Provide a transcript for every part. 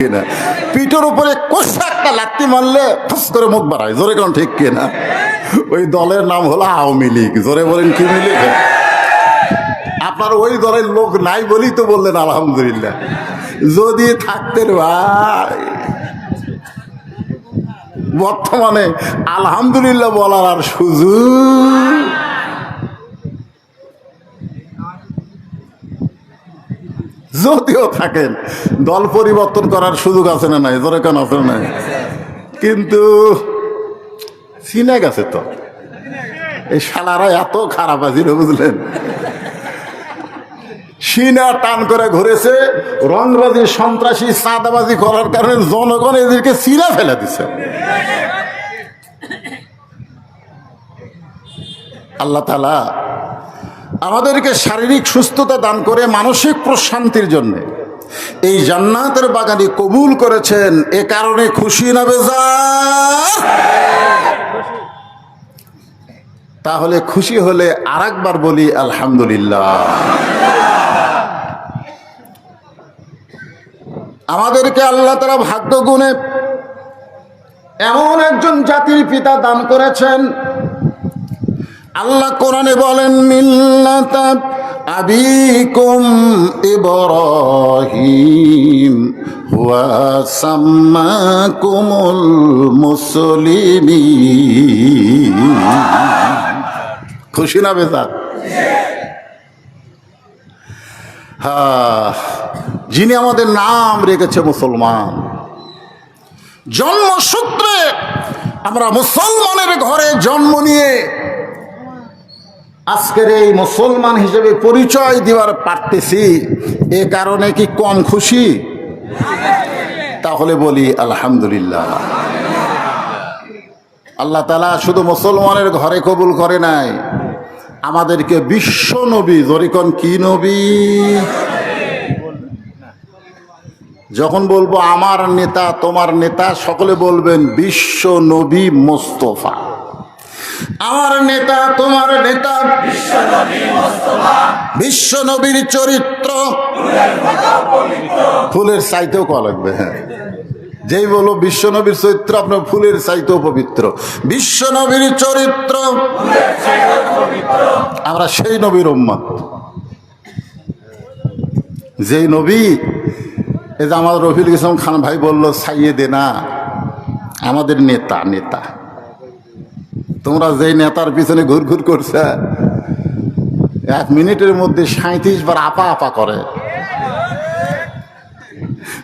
কিনা, পিঠের উপরে কষা একটা লাত্তি মারলে ফুস করে মুখ বাড়ায়, জোরে কোন ঠিক কিনা? ওই দলের নাম হলো আওয়ামী লীগ। জোরে বলেন কি মিলে? আপনার ওই দলের লোক নাই বলেই তো বললেন আলহামদুলিল্লাহ। যদি থাকতেন ভাই, বর্তমানে আলহামদুলিল্লাহ বলার আর সুযোগ। যদিও থাকেন, দল পরিবর্তন করার সুযোগ আছে না নাই? জোরে কেন আছে নাই? কিন্তু চিনে গেছে তো, এই শালারা এত খারাপ আছিল, বুঝলেন? সিনা টান করে ঘুরেছে, রংবাজি সন্ত্রাসী চাঁদাবাজি করার কারণে জনগণ এদেরকে চিনা ফেলে দিছে। আল্লাহ তাআলা আমাদেরকে শারীরিক সুস্থতা দান করে মানসিক প্রশান্তির জন্য এই জান্নাতের বাগানে কবুল করেছেন। এ কারণে খুশি না বেজার? তাহলে খুশি হলে আরেকবার বলি আলহামদুলিল্লাহ। আমাদেরকে আল্লাহ তাআলা ভাগ্য গুণে এমন একজন জাতির পিতা দান করেছেন। আল্লাহ কোরআনে বলেন, মিল্লাতা আবিকুম ইব্রাহিম ওয়া সাম্মাকুমুল মুসলিমিন। খুশি না বেজার? হ্যাঁ, যিনি আমাদের নাম রেখেছে মুসলমান। জন্মসূত্রে আমরা মুসলমানের ঘরে জন্ম নিয়ে আজকের এই মুসলমান হিসেবে পরিচয় দেওয়ার পারতেছি, এ কারণে কি কম খুশি? তাহলে বলি আলহামদুলিল্লাহ। আল্লাহ তাআলা শুধু মুসলমানের ঘরে কবুল করে নাই, আমাদেরকে বিশ্ব নবী, জরিকন কি নবী? যখন বলবো আমার নেতা তোমার নেতা, সকলে বলবেন বিশ্ব নবী মোস্তফা। আমার নেতা তোমার নেতা বিশ্ব নবীর চরিত্র ফুলের চাইতেও কওয়া লাগবে। হ্যাঁ, যেই বলো বিশ্ব নবীর চরিত্র, আপনার ফুলের চাইতেও পবিত্র। বিশ্ব নবীর চরিত্র, আমরা সেই নবীর উম্মত। যেই নবী, এই যে আমার রফিল ইসলাম খান ভাই বলল সাইয়েদে না, আমাদের নেতা। নেতা তোমরা যেই নেতার পিছনে ঘুরঘুর করছে, 1 মিনিটের মধ্যে 37 বার আপা আপা করে,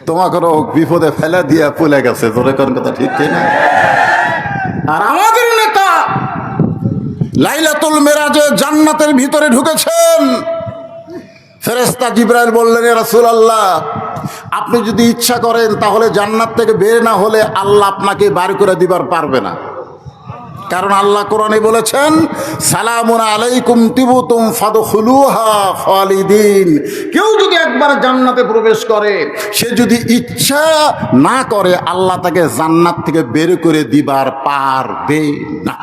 তোমাকে বিপদে ফেলে দিয়া পলে গেছে। তোর কোন কথা ঠিক না? আর আমাদের নেতা লাইলাতুল মেরাজে জান্নাতের ভিতরে ঢুকেছেন। ফেরেশতা জিবরাইল বললেন, ইয়া রাসূলুল্লাহ, আপনি যদি ইচ্ছা করেন তাহলে জান্নাত থেকে বের না হলে আল্লাহ আপনাকে বার করে দিবার পারবে না। কারণ আল্লাহ কোরআনে বলেছেন, সালামুন আলাইকুম তিবতুম ফাদখুলুহা খালিদিন। কেউ যদি একবার জান্নাতে প্রবেশ করে, সে যদি ইচ্ছা না করে আল্লাহ তাকে জান্নাত থেকে বের করে দিবার পারবে না।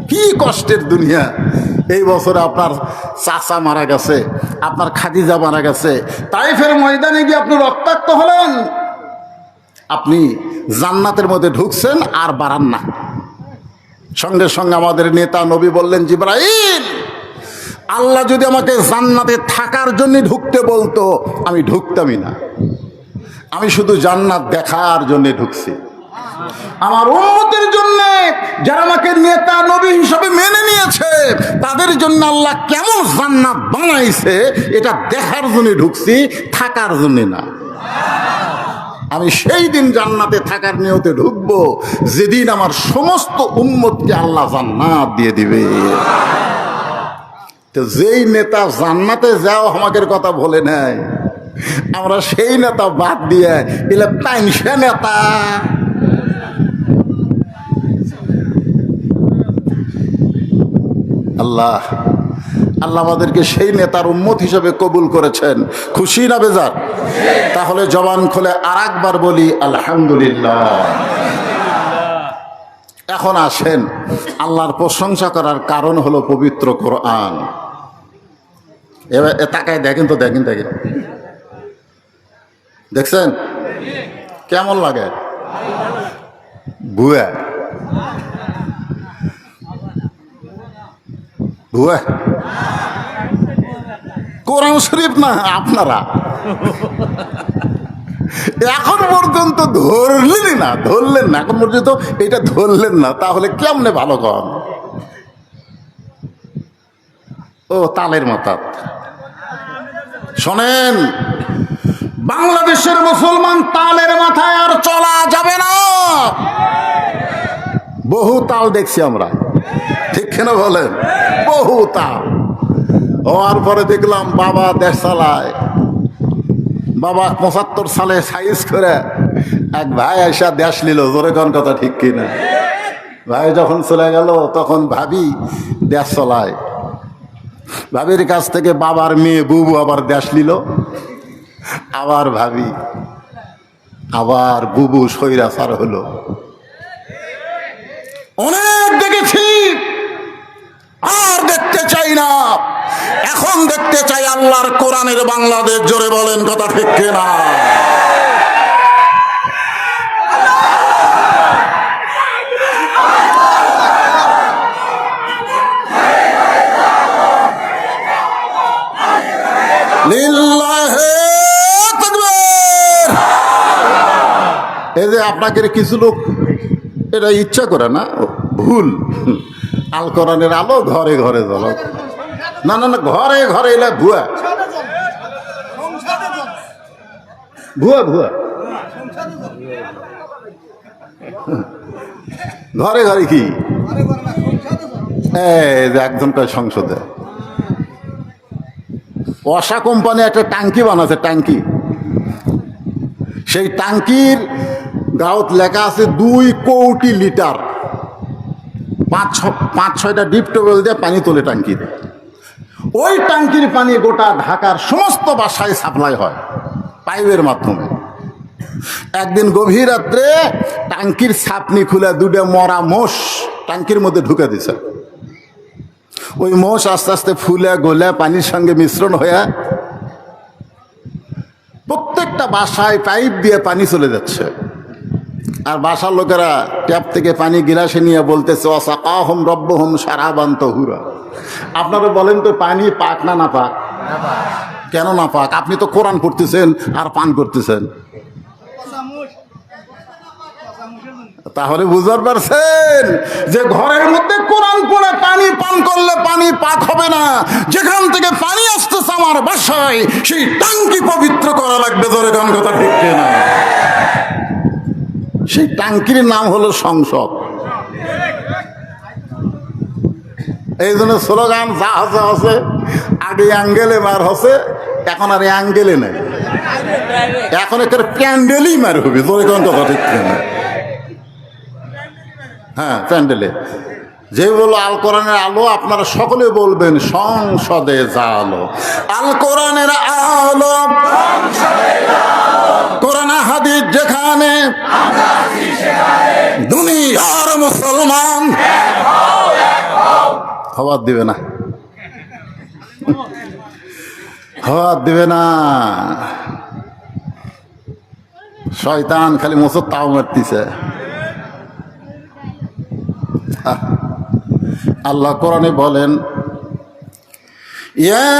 কি কষ্টের দুনিয়া! এই বছরে আপনার চাচা মারা গেছে, আপনার খাদিজা মারা গেছে, তাইফের ময়দানে গিয়ে আপনি রক্তাক্ত হলেন, আপনি জান্নাতের মধ্যে ঢুকছেন আর বাড়ান না। সঙ্গে সঙ্গে আমাদের নেতা নবী বললেন, জিবরাইল, আল্লাহ যদি আমাকে জান্নাতে থাকার জন্য ঢুকতে বলতো আমি ঢুকতামই না, আমি শুধু জান্নাত দেখার জন্য ঢুকছি। আমার উম্মতের জন্য, যারা আমাকে নেতা নবী হিসাবে মেনে নিয়েছে, তাদের জন্য আল্লাহ কেমন জান্নাত বানাইছে এটা দেখার জন্য ঢুকছি, থাকার জন্য না। আমি সেই দিন জান্নাতে থাকার নিয়তে ঢুকবো যেদিন আমার সমস্ত উম্মতকে আল্লাহ জান্নাত দিয়ে দিবে। তো যেই নেতা জান্নাতে যাও আমাদের কথা বলে নাই, আমরা সেই নেতা বাদ দিয়ে এলে পাইনসে নেতা। আল্লাহ আল্লাহ আমাদেরকে সেই নেতার উম্মত হিসেবে কবুল করেছেন। খুশি না বেজার? তাহলে জবান খুলে আরেকবার বলি আলহামদুলিল্লাহ। এখন আসেন, আল্লাহর প্রশংসা করার কারণ হলো পবিত্র কোরআন। এবার তাকায় দেখেন তো, দেখেন। দেখছেন কেমন লাগে? ভুয়া ভুয়া কোরআন শরীফ না আপনারা এখন পর্যন্ত ধরলেন না এখন পর্যন্ত এটা ধরলেন না, তাহলে কেমনে ভালো কন? ও তালের মাথা। শোনেন, বাংলাদেশের মুসলমান তালের মাথায় আর চলা যাবে না। বহু তাল দেখছি আমরা, ঠিক কেন বলেন? বহু তাল হওয়ার পরে দেখলাম বাবা দেশ চালায়। বাবা 75 সালে সাইজ করে এক ভাই এসে দেশ নিল, জোরে কোন কথা ঠিক কিনা? ভাই যখন চলে গেল তখন ভাবি দেশ চলায়। ভাবির কাছ থেকে বাবার মেয়ে বুবু আবার দেশ নিল, আবার ভাবি, আবার বুবু স্বৈরাচার হলো। অনেক দেখেছি, আর দেখতে চাই না। এখন দেখতে চাই আল্লাহর কোরআনের বাংলাদেশ। জোরে বলেন কথা ঠিক কিনা? লিল্লাহে তাকবীর। এই যে আপনাকে কিছু লোক এটা ইচ্ছা করে না, ভুল। আল কোরআনের আলো ঘরে ঘরে জ্বলো। না না না, ঘরে ঘরে এলে ভুয়া ভুয়া ভুয়া। ঘরে ঘরে কি একজন কয় সংসদে অসা কোম্পানি একটা ট্যাঙ্কি বানাচ্ছে, ট্যাঙ্কি। সেই ট্যাঙ্কির গাঁত লেখা আছে 2 কোটি লিটার। 5-6টা ডিপ টিউবওয়েল দিয়ে পানি তোলে ট্যাঙ্কির। ওই ট্যাঙ্কির পানি গোটা ঢাকার সমস্ত বাসায় সাপ্লাই হয় পাইপের মাধ্যমে। একদিন গভীর রাত্রে ট্যাঙ্কির ছাপনি খুলে 2টা মরা মোষ ট্যাঙ্কির মধ্যে ঢুকে দিছে। ওই মোষ আস্তে আস্তে ফুলে গলে পানির সঙ্গে মিশ্রণ হয়ে প্রত্যেকটা বাসায় পাইপ দিয়ে পানি চলে যাচ্ছে। আর বাসার লোকেরা ট্যাপ থেকে পানি গিলাসে নিয়ে বলতেছে ওয়াসাকাহুম রব্বুহুম শারাবান তাহুরা। আপনারা বলেন তো পানি পাক না না পাক? কেন না পাক? আপনি তো কোরআন পড়তেছেন আর পান করতেছেন। তাহলে বুঝতে পারছেন যে ঘরের মধ্যে কোরআন পড়ে পানি পান করলে পানি পাক হবে না। যেখান থেকে পানি আসতেছে আমার বাসায়, সেই ট্যাঙ্কি পবিত্র করা লাগবে। ধরে কোন কথা ঠিক না? সেই ট্যাঙ্কির নাম হলো সংসদ। এই জন্য স্লোগান যা আছে আছে, আগে অ্যাঙ্গেলে মার হচ্ছে, এখন আর অ্যাঙ্গেলে নেই, এখন একটা প্যান্ডেলই মার হবে। ধরে কোন কথা ঠিক না? হ্যাঁ, প্যান্ডেলে যে বলো আল কোরআনের আলো, আপনারা সকলে বলবেন সংসদে জালো। আল কোরআনের আলো, কোরআন হাদিস যেখানে, দুনিয়ার মুসলমান হওয়ার দিবে না, হওয়ার দিবে না। শয়তান খালি মোসর তাও মারতিছে। আল্লাহ কোরআনে বলেন, ইয়া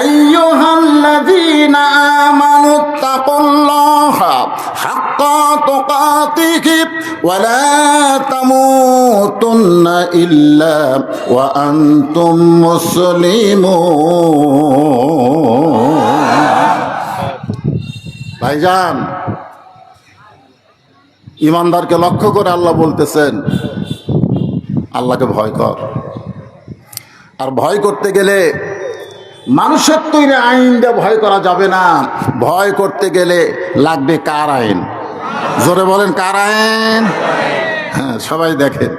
আইয়ুহাল্লাযীনা আমানুত্তাকুল্লাহা হাক্কা তুকাতিহি ওয়া লা তামুতুন্না ইল্লা ওয়া আনতুম মুসলিমুন। ভাইজান, ইমানদারকে লক্ষ্য করে আল্লাহ বলতেছেন, আল্লাহকে ভয় কর। আর ভয় করতে গেলে মানুষের তৈরি আইন দিয়ে ভয় করা যাবে না। ভয় করতে গেলে লাগবে কার আইন? জোরে বলেন, কার আইন? হ্যাঁ, সবাই দেখেন,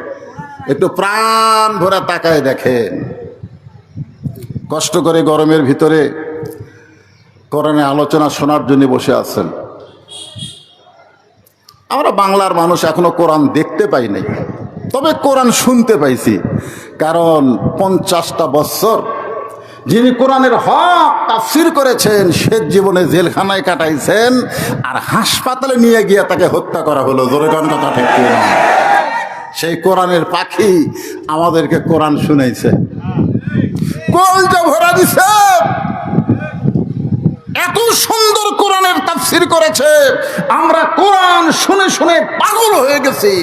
একটু প্রাণ ভরে তাকায় দেখেন। কষ্ট করে গরমের ভিতরে কোরআনে আলোচনা শোনার জন্য বসে আছেন। আমরা বাংলার মানুষ এখনো কোরআন দেখতে পাই নাই, তবে কোরআন শুনতে পাইছি। কারণ 50টা বছর যিনি কোরআনের হক তাফসীর করেছেন, শেষ জীবনে জেলখানায় কাটাইছেন, আর হাসপাতালে নিয়ে গিয়ে তাকে হত্যা করা হলো। জোরে কোন কথা ঠিক কি না? সেই কোরআনের পাখি আমাদেরকে কোরআন শুনাইছে, কলজা ভরা দিছে, এত সুন্দর কোরআনের তাফসীর করেছে, আমরা কোরআন শুনে শুনে পাগল হয়ে গেছি।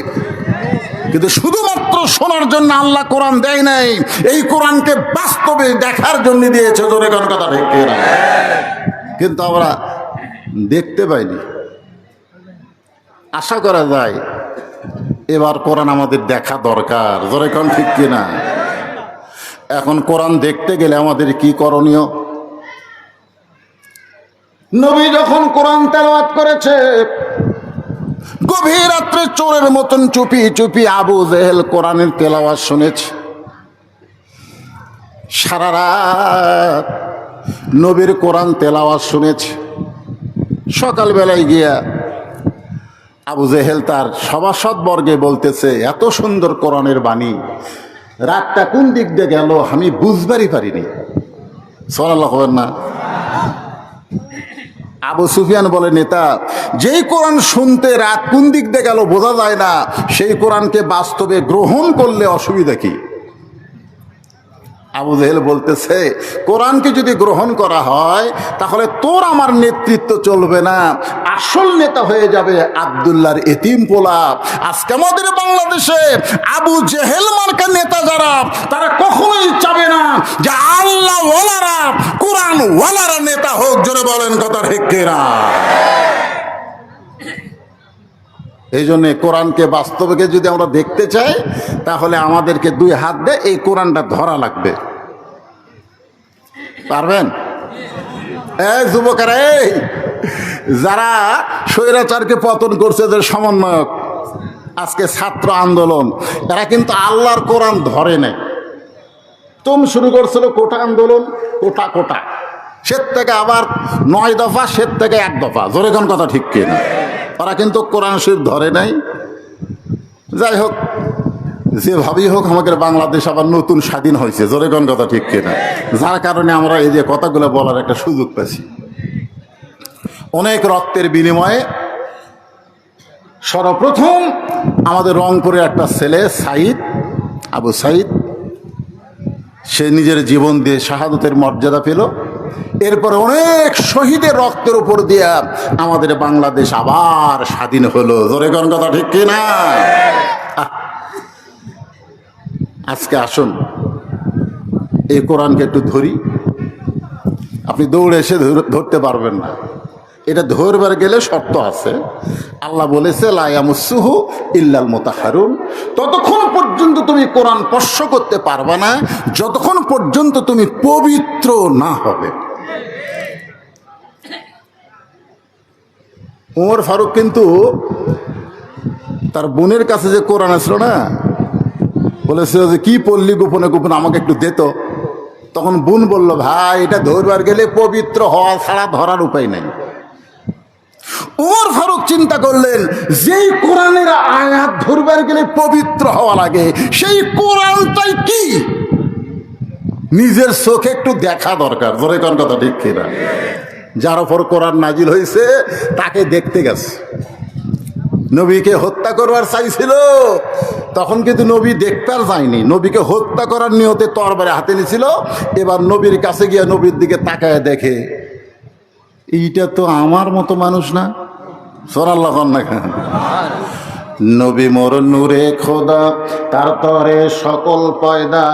কিন্তু শুধুমাত্র শোনার জন্য আল্লাহ কোরআন দেয় নাই, এই কোরআনকে বাস্তবে দেখার জন্য দিয়েছে। জোরে কোন কথা ঠিক কি না? কিন্তু আমরা দেখতে পাইনি। আশা করা যায় এবার কোরআন আমাদের দেখা দরকার। জোরে কোন ঠিক কি না? এখন কোরআন দেখতে গেলে আমাদের কি করণীয়? নবী যখন কোরআন তেলাওয়াত করেছে, গভীর রাত্রে চোরের মতন চুপি চুপি আবু জেহেল কোরআনের তেলাওয়াত শুনেছে। সারা রাত নবীর কোরআন তেলাওয়াত শুনেছে। সকালবেলায় গিয়া আবু জেহেল তার সভাসদ বর্গে বলতেছে, এত সুন্দর কোরআনের বাণী, রাতটা কোন দিক দিয়ে গেল আমি বুঝবারই পারিনি। সুবহানাল্লাহ বলেন না? আবু সুফিয়ান বলে, নেতা, যেই কোরআন শুনতে রাত কোন দিক দিয়ে গেল বোঝা যায় না, সেই কোরআনকে বাস্তবে গ্রহণ করলে অসুবিধা কি? আবু জেহেল বলতেছে, কোরআনকে যদি গ্রহণ করা হয় তাহলে তোর আমার নেতৃত্ব চলবে না, আসল নেতা হয়ে যাবে আব্দুল্লাহর এতিম পোলা। আজকে আমাদের বাংলাদেশে আবু জেহেল মার্কা নেতা যারা, তারা কখনোই চাবে না যে আল্লাহ ওয়ালারা, কোরআন ওয়ালারা নেতা হোক। জোরে বলেন কথা ঠিক কিনা? এই জন্যে কোরআনকে বাস্তবকে যদি আমরা দেখতে চাই তাহলে আমাদেরকে দুই হাত দিয়ে এই কোরআনটা ধরা লাগবে। পারবেন? এই যুবকেরা, এই যারা স্বৈরাচারকে পতন করছে, যে সমন্বয়ক, আজকে ছাত্র আন্দোলন, এরা কিন্তু আল্লাহর কোরআন ধরে নেই। তুমি শুরু করছিল কোটা আন্দোলন, কোটা কোটা, সে থেকে আবার 9 দফা, সে থেকে 1 দফা। জোরে কোন কথা ঠিক কিনা? ওরা কিন্তু কোরআন শরীফ ধরে নাই। যাই হোক, যেভাবেই হোক আমাদের বাংলাদেশ আবার নতুন স্বাধীন হয়েছে। জোরে কোন কথা ঠিক কিনা? যার কারণে আমরা এই যে কথাগুলো বলার একটা সুযোগ পেয়েছি। অনেক রক্তের বিনিময়ে সর্বপ্রথম আমাদের রংপুরে একটা ছেলে সাইদ, আবু সাইদ, সে নিজের জীবন দিয়ে শাহাদতের মর্যাদা পেল। এরপরে অনেক শহীদের রক্তের উপর দিয়া আমাদের বাংলাদেশ আবার স্বাধীন হলো। জোরে কোন কথা ঠিক কিনা? আজকে আসুন এই কোরআনকে একটু ধরি। আপনি দৌড়ে এসে ধরতে পারবেন না, এটা ধরবার গেলে শর্ত আছে। আল্লাহ বলেছে, লা ইয়ামাসসুহু ইল্লাল মুতাহহারুন। ততক্ষণ পর্যন্ত তুমি কোরআন স্পর্শ করতে পারবে না যতক্ষণ পর্যন্ত তুমি পবিত্র না হবে। ওমর ফারুক কিন্তু তার বোনের কাছে যে কোরআন আসলো না, বলেছিল যে কি পড়লি গোপনে গোপনে, আমাকে একটু দে তো। তখন বোন বলল, ভাই এটা ধরবার গেলে পবিত্র হওয়া ছাড়া ধরার উপায় নাই। ওমর ফারুক চিন্তা করলেন, যেই কোরআনের আয়াত ধরবার গেলে পবিত্র হওয়া লাগে, সেই কোরআনটাই কি নিজের চোখে একটু দেখা দরকার। জোরে কোন কথা ঠিক কিনা? যার ওপর কোরআন নাজিল হয়েছে তাকে দেখতে গেছে। নবীকে হত্যা করবার চাইছিল, তখন কিন্তু নবী দেখতে যায়নি, নবীকে হত্যা করার নিয়তে তরবারি হাতে নিয়েছিল। এবার নবীর কাছে গিয়ে নবীর দিকে তাকায় দেখে, এইটা তো আমার মতো মানুষ না। সুবহানাল্লাহ না? নবী মোর নূরে খোদা, তার তরে সকল পয়দা,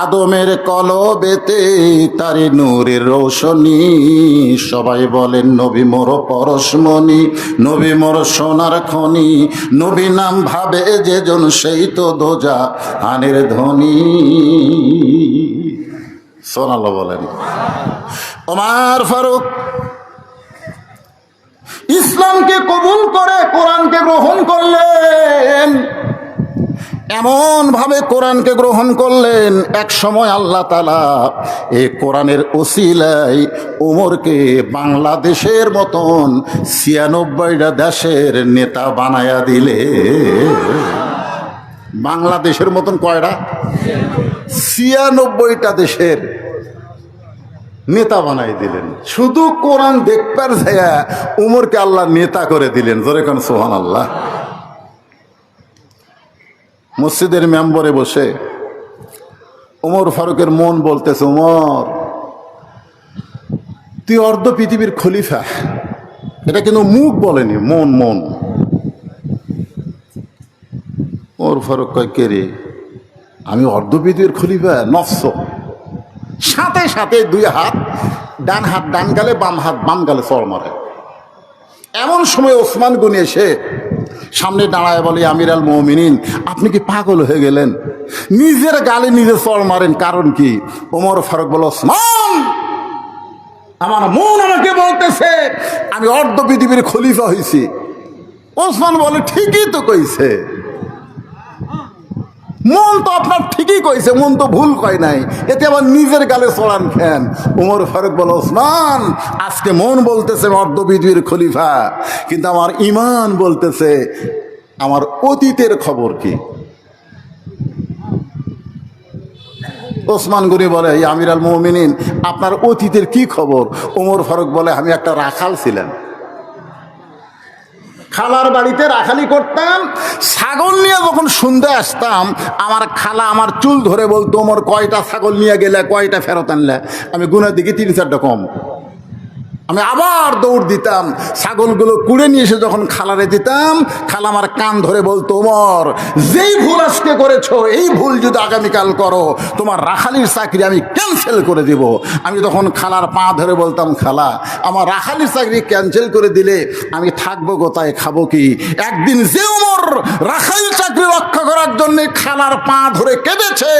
আদমের কলবেতে তারি নূরের রোশনী। সবাই বলেন নবী মোর পরশমণি, নবী মোর সোনার খনি, নবী নাম ভাবে যেজন সেই তো দোজা হানের ধ্বনি। সুবহানাল্লাহ বলেন। ওমর ফারুক ইসলামকে কবুল করে কোরআনকে গ্রহণ করলেন। এমন ভাবে কোরআনকে গ্রহণ করলেন, এক সময় আল্লাহ তাআলা এই কোরআনের ওসিলায় ওমরকে বাংলাদেশের মতন 96টা দেশের নেতা বানায়া দিলে। বাংলাদেশের মতন কয়টা? 96টা দেশের নেতা বানাই দিলেন। শুধু কোরআন দেখবার যায়া উমরকে আল্লাহ নেতা করে দিলেন। জোরে কোন সুবহানাল্লাহ। মসজিদের মেম্বরে বসে ওমর ফারুকের মন বলতেছে, ওমর তুই অর্ধ পৃথিবীর খলিফা। এটা কিন্তু মুখ বলেনি, মন মন। ওমর ফারুক কয়, কে রে, আমি অর্ধ পৃথিবীর খলিফা? নফস। সাথে সাথে দুই হাত ডান গালে, বাম হাত বাম গালে চড় মারে। এমন সময় ওসমান গনি এসে সামনে দাঁড়ায় বলে, আমির আল মুমিনিন, আপনি কি পাগল হয়ে গেলেন? নিজের গালে নিজে চড় মারেন, কারণ কি? ওমর ফারুক বলে, ওসমান, আমার মন আমাকে বলতেছে আমি অর্ধ পৃথিবীর খলিফা হয়েছি। ওসমান বলে, ঠিকই তো কইছে, মন তো আপনার ঠিকই কইছে, মন তো ভুল কয় নাই, এতে আবার নিজের গালে চড়ান খেন। ওমর ফারুক বলে, ওসমান, আজকে মন বলতেছে অর্ধ পৃথিবীর খলিফা, কিন্তু আমার ঈমান বলতেছে আমার অতীতের খবর কি? ওসমান গনি বলে, আমির আল মুমিনিন, আপনার অতীতের কি খবর? ওমর ফারুক বলে, আমি একটা রাখাল ছিলাম, খালার বাড়িতে রাখালি করতাম। ছাগল নিয়ে যখন সন্ধ্যায় আসতাম, আমার খালা আমার চুল ধরে বলতো, ওমর কয়টা ছাগল নিয়ে গেলে, কয়টা ফেরত আনলে? আমি গুনার দিকে 3-4টা কম। আমি আবার দৌড় দিতাম, ছাগলগুলো কুড়ে নিয়ে এসে যখন খালারে দিতাম, খালা আমার কান ধরে বলতো, ওমর যেই ভুল আজকে করেছো, এই ভুল যদি আগামীকাল করো, তোমার রাখালির চাকরি আমি ক্যান্সেল করে দিব। আমি তখন খালার পা ধরে বলতাম, খালা, আমার রাখালির চাকরি ক্যান্সেল করে দিলে আমি থাকবো কোথায়, খাবো কি? একদিন যে ওমর রাখালির চাকরি রক্ষা করার জন্য খালার পা ধরে কেঁদেছে,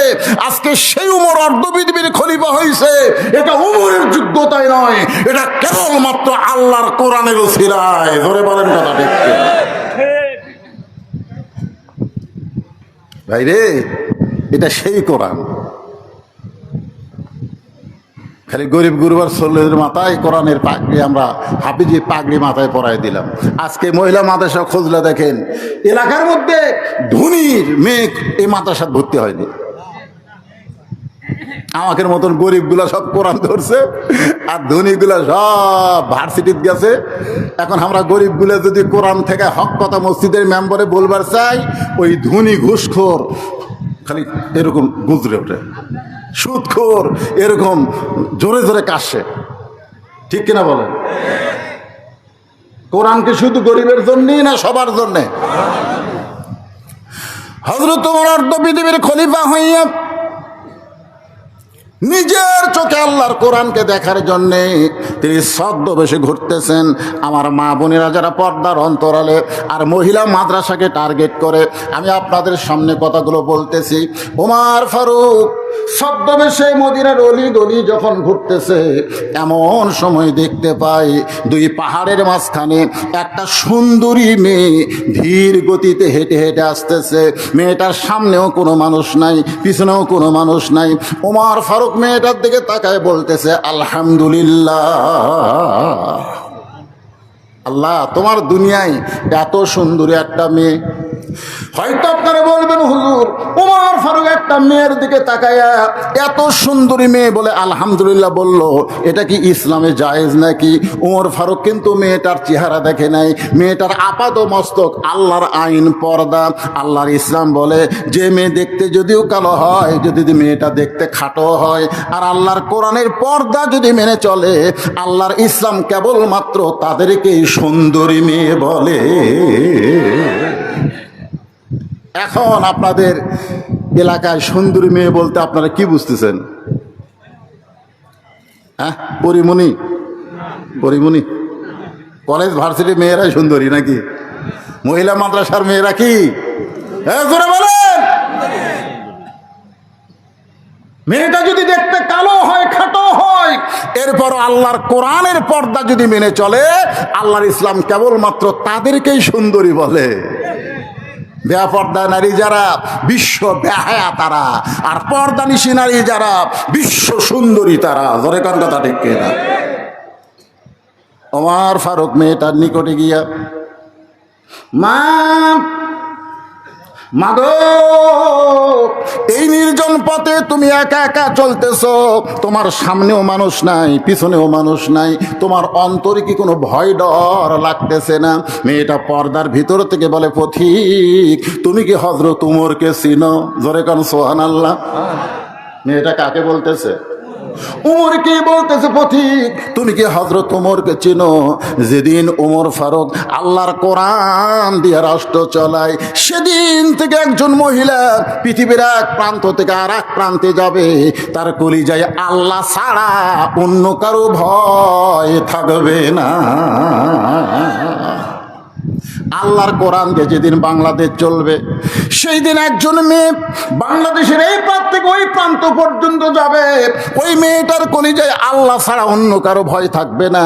আজকে সেই ওমর অর্ধ পৃথিবীর খলিফা হয়েছে। এটা ওমরের যোগ্যতাই নয়, এটা কেবলমাত্র আল্লাহর কোরআনের উসিলায়। ধরে বলেন কথা ঠিক ভাই রে, এটা সেই কোরআন। খালি গরিব গুরুবার ছোলের মাথায় কোরআনের পাগড়ি, আমরা হাফিজি পাগড়ি মাথায় পরাই দিলাম। আজকে মহিলা মাদ্রাসা খুঁজলে দেখেন, এলাকার মধ্যে ধনীর মেয়ে এই মাদ্রাসায় ভর্তি হয়নি। আমাদের মতন গরিবগুলা সব কোরআন ধরছে, আর ধনীগুলা সব ভার্সিটিতে গেছে। এখন আমরা গরিবগুলা যদি কোরআন থেকে হক কথা মসজিদের মেম্বারে বলবার চাই, ওই ধনী ঘুষখোর খালি এরকম গুজরে ওঠে, সুদখোর এরকম জোরে জোরে কাশে। ঠিক কিনা বলেন? কোরআনকে শুধু গরিবের জন্যই না, সবার জন্যে। হযরত ওমর অর্ধ পৃথিবীর খলিফা হইয়া নিজের চোখে আল্লাহর কোরআনকে দেখার জন্যে তিনি ছদ্মবেশে ঘুরতেছেন। আমার মা বোনেরা যারা পর্দার অন্তরালে আর মহিলা মাদ্রাসাকে টার্গেট করে আমি আপনাদের সামনে কথাগুলো বলতেছি। ওমর ফারুক ছদ্মবেশে মদিনার অলি গলি যখন ঘুরতেছে, এমন সময় দেখতে পাই দুই পাহাড়ের মাঝখানে একটা সুন্দরী মেয়ে ধীর গতিতে হেঁটে হেঁটে আসতেছে। মেয়েটার সামনেও কোনো মানুষ নাই, পিছনেও কোনো মানুষ নাই। ওমর ফারুক মেয়েটার দিকে তাকায় বলতেছে, আলহামদুলিল্লাহ, আল্লাহ তোমার দুনিয়ায় এত সুন্দরী একটা মেয়ে। হয়তো আপনারা বলবেন, হুজুর ওমর ফারুক একটা মেয়ের দিকে তাকায়া এত সুন্দরী মেয়ে বলে আলহামদুলিল্লাহ বলল, এটা কি ইসলামে জায়েজ নাকি? ওমর ফারুক কিন্তু মেয়েটার চেহারা দেখে নাই, মেয়েটার আপাত মস্তক আল্লাহর আইন পর্দা। আল্লাহর ইসলাম বলে যে মেয়ে দেখতে যদিও কালো হয়, যদি মেয়েটা দেখতে খাটো হয়, আর আল্লাহর কোরআনের পর্দা যদি মেনে চলে, আল্লাহর ইসলাম কেবলমাত্র তাদেরকেই সুন্দরী মেয়ে বলে। এখন আপনাদের এলাকায় সুন্দরী মেয়ে বলতে আপনারা কি বুঝতেছেন? হ্যাঁ, পরিমণি, পরিমণি কলেজ ভার্সিটি মেয়েরাই সুন্দরী নাকি? মহিলা মাদ্রাসার মেয়েরা কি? জোরে বলেন। মেয়েটা যদি দেখতে কালো হয়, খাটো হয়, এরপর আল্লাহর কোরআনের পর্দা যদি মেনে চলে, আল্লাহর ইসলাম কেবলমাত্র তাদেরকেই সুন্দরী বলে। বেপর্দা নারী যারা বিশ্ব বেহায়া তারা, আর পর্দানিশী নারী যারা বিশ্ব সুন্দরী তারা। ধরে কান কথা ঠিক কিনা? ওমর ফারুক মেয়েটার নিকটে গিয়া, মা মাগো, এই নির্জন পথে তুমি একা একা চলতেছো, তোমার সামনেও মানুষ নাই, পিছনেও মানুষ নাই, তোমার অন্তরে কি কোনো ভয় ডর লাগতেছে না? মেয়েটা পর্দার ভিতর থেকে বলে, পথিক তুমি কি হযরত উমরকে চিনো? জোরে কান সুবহানাল্লাহ। মেয়েটা কাকে বলতেছে? উমরকে বলতেছে, পথিক তুমি কি হযরত উমরকে চিনো? যেদিন উমর ফারুক আল্লাহর কোরআন দিয়ে রাষ্ট্র চালায়, সেদিন থেকে একজন মহিলা পৃথিবীর এক প্রান্ত থেকে আর এক প্রান্তে যাবে, তার কলিজায় আল্লাহ ছাড়া অন্য কারো ভয় থাকবে না। আল্লাহর কোরআন দিয়ে যেদিন বাংলাদেশ চলবে, সেই দিন একজন মেয়ে বাংলাদেশের এই প্রান্ত থেকে ওই প্রান্ত পর্যন্ত যাবে, ওই মেয়েটার কলিজায় আল্লাহ ছাড়া অন্য কারো ভয় থাকবে না,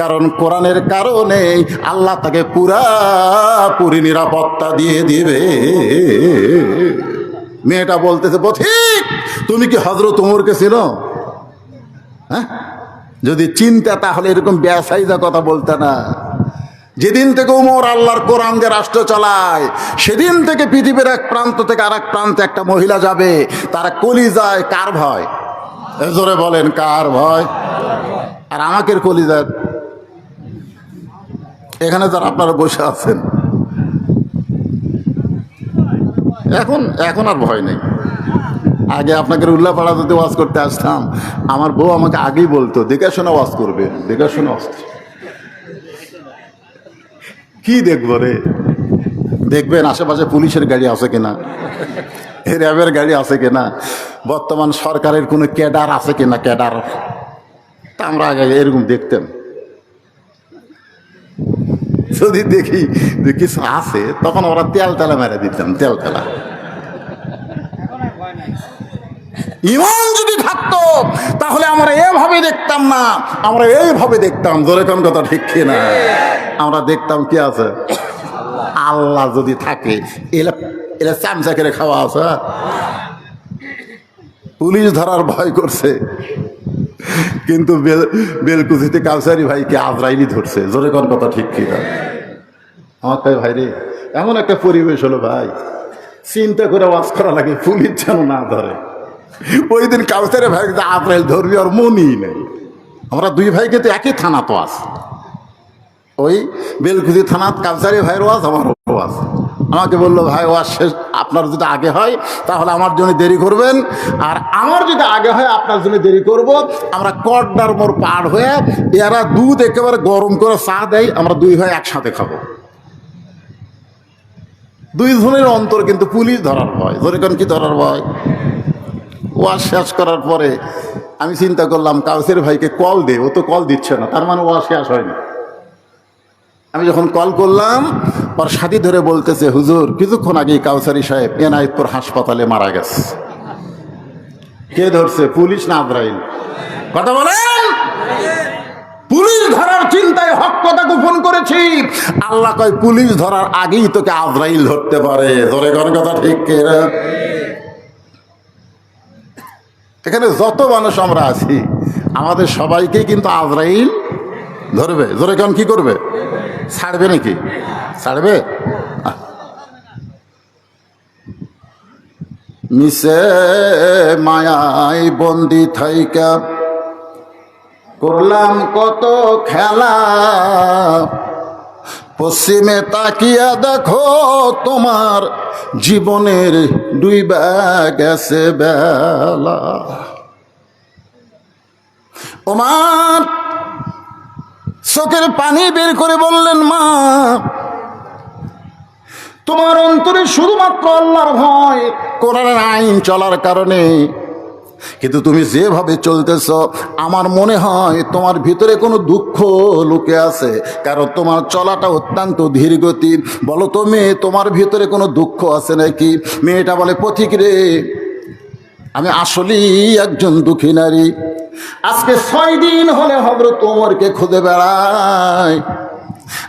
কারণ কোরআনের কারণে আল্লাহ তাকে পুরাপুরি নিরাপত্তা দিয়ে দিবে। মেয়েটা বলতেছে, পথিক তুমি কি হযরত উমরকে চিনো? হ্যাঁ, যদি চিন্তা তাহলে এরকম বেসাইজা কথা বলতে না। যেদিন থেকে উমর আল্লাহর কোরআন দিয়ে রাষ্ট্র চালায়, সেদিন থেকে পৃথিবীর এক প্রান্ত থেকে আর এক প্রান্তে একটা মহিলা যাবে, তার কলিজায় কার ভয়? জোরে বলেন, কার ভয়? আর আমাকে কলিজায় এখানে যারা আপনারা বসে আছেন, এখন আর ভয় নেই। আগে আপনাকে উল্লাপাড়া যদি ওয়াজ করতে আসতাম, আমার বউ আমাকে আগেই বলতো, দেখে শোনা ওয়াজ করবে, দেখে শোনা ওয়াজ। কি দেখবো রে? দেখবেন আশেপাশে পুলিশের গাড়ি আছে কিনা, র্যাবের গাড়ি আছে কিনা, বর্তমান সরকারের কোনো ক্যাডার আছে কিনা, ক্যাডার। তা আমরা আগে এরকম দেখতাম। যদি দেখি যে কিছু আছে, তখন ওরা তেল তেলা মেরে দিতাম, তেল তেলা। ইমান যদি থাকতো তাহলে আমরা এভাবে দেখতাম না, আমরা এইভাবে দেখতাম। জোরে কোন কথা ঠিক কিনা? আমরা দেখতাম কি আছে? আল্লাহ যদি থাকে, এরা চামচা করে খাওয়া আছে। পুলিশ ধরার ভয় করছে, কিন্তু বেলকুচিতে কাউসারি ভাইকে আজরাইলি ধরছে। জোরে কোন কথা ঠিক কিনা? আমার তাই ভাই রে, এমন একটা পরিবেশ হলো ভাই, চিন্তা করে ওয়াজ করা লাগে, পুলিশ যেন না ধরে। ওই দিন কাউসারি ভাই আজরাইল ধরবি আর মনই নেই। আমরা দুই ভাইকে তো একই থানা তো আছে, ওই বেলকুচি থানাত কাউসারি ভাইয়ের ওয়াজ, আমার ওয়াজ। আমাকে বললো, ভাই ওয়াজ শেষ, আপনার যদি আগে হয় তাহলে আমার জন্য দেরি করবেন, আর আমার যদি আগে হয় আপনার জন্য দেরি করব। আমরা কড্ডার মোড় পার হয়ে এরা দুধ একেবারে গরম করে চা দেয়, আমরা দুই ভাই একসাথে খাবো। দুই জনের অন্তর কিন্তু পুলিশ ধরার ভয়। যেরকম কি ধরার ভয়? ওয়াজ শেষ করার পরে আমি চিন্তা করলাম, কাউসারি ভাইকে কল দে, ও তো কল দিচ্ছে না, তার মানে ওয়াজ শেষ হয়নি। আমি যখন কল করলাম, ওর সাথী ধরে বলতেছে, হুজুর কিছুক্ষণ আগেই কাউসারি সাহেব এনায়েতপুর হাসপাতালে মারা গেছে। কে ধরছে, পুলিশ না আজরাইল? কথা বলেন। পুলিশ ধরার চিন্তায় হক কথা গোপন করেছি। আল্লাহ কয়, পুলিশ ধরার আগেই তোকে আজরাইল ধরতে পারে। ধরে কোন কথা ঠিক কিনা? এখানে যত মানুষ আমরা আছি, আমাদের সবাইকে কিন্তু আজরাইল ধরবে। ধরে কোন কি করবে? ছাড়বে নাকি? ছাড়বে? মিশে মায়াই বন্দি থাইকা করলাম কত খেলা, পশ্চিমে তাকিয়া দেখো তোমার জীবনের ডুইবা গেছে বেলা। ওমার চোখের পানি বের করে বললেন, মা তোমার অন্তরে শুধুমাত্র আল্লাহর ভয়, কোরআনের আইন চলার কারণে, কিন্তু তুমি যেভাবে চলতেছ আমার মনে হয় তোমার ভিতরে কোনো দুঃখ লুকে আছে, কারণ তোমার চলাটা অত্যন্ত ধীর গতি। বলো তো মেয়ে, তোমার ভিতরে কোনো দুঃখ আছে নাকি? মেয়েটা বলে, পথিক রে, আমি আসলেই একজন দুঃখী নারী। আজকে 6 দিন হলে হযরত ওমরকে খুঁজে বেড়াই।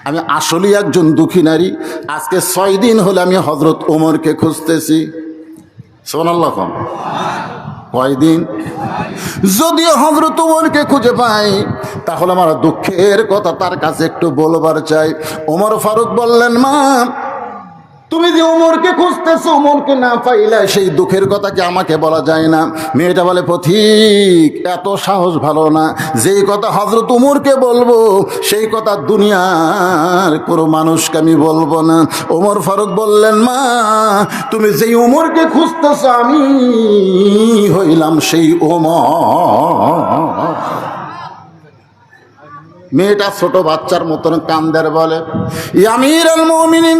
আমি আসলেই একজন দুঃখী নারী, আজকে 6 দিন হলে আমি হযরত ওমরকে খুঁজতেছি। সুবহানাল্লাহ। কয়দিন? যদিও হযরত ওমরকে খুঁজে পাই, তাহলে আমার দুঃখের কথা তার কাছে একটু বলবার চাই। ওমর ফারুক বললেন, মা তুমি যে ওমরকে খুঁজতেছো, ওমরকে না পাইলে সেই দুঃখের কথা কি আমাকে বলা যায় না? মেয়েটা বলে, পথিক এত সাহস ভালো না, যেই কথা হযরত ওমরকে বলবো সেই কথা দুনিয়ার কোনো মানুষকে আমি বলবো না। ওমর ফারুক বললেন, মা তুমি যেই ওমরকে খুঁজতেছো আমি হইলাম সেই ওমর। মেয়েটা ছোট বাচ্চার মতন কান্দের বলে, ইয়া আমিরুল মুমিনিন,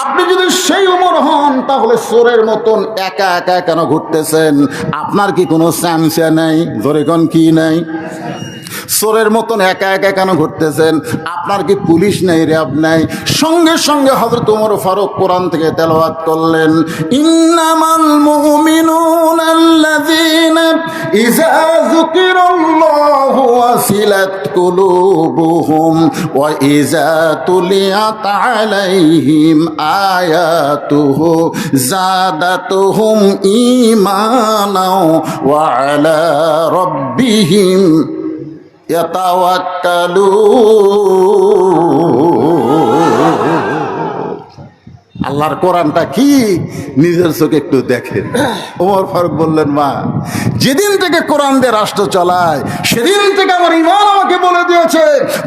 আপনি যদি সেই ওমর হন তাহলে চোরের মতন একা একা কেন ঘুরতেছেন? আপনার কি কোনো স্যামসা নাই? ধরে কোন কি নাই? চোরের মতন একা একা কেন ঘুরতেছেন? আপনার কি পুলিশ নেই, র্যাব নাই? সঙ্গে সঙ্গে হযরত ওমর ফারুক কোরআন থেকে তেলাওয়াত করলেন, ইন্নামাল মুমিনুনা আল্লাযীনা ইযা যুকিরাল্লাহু ওয়াসিলাত কুলুবুহুম ওয়া ইযা তুলিয়াত আলাইহিম আয়াতুহু যাদাতুহুম ঈমানাও ওয়া আলা রাব্বিহিম আল্লাহর কোরআনটা কি নিজের চোখে একটু দেখেন। ওমর ফারুক বললেন, মা যেদিন থেকে কোরআন দিয়ে রাষ্ট্র চালায় সেদিন থেকে আমার ঈমান আমাকে বলে দিয়েছে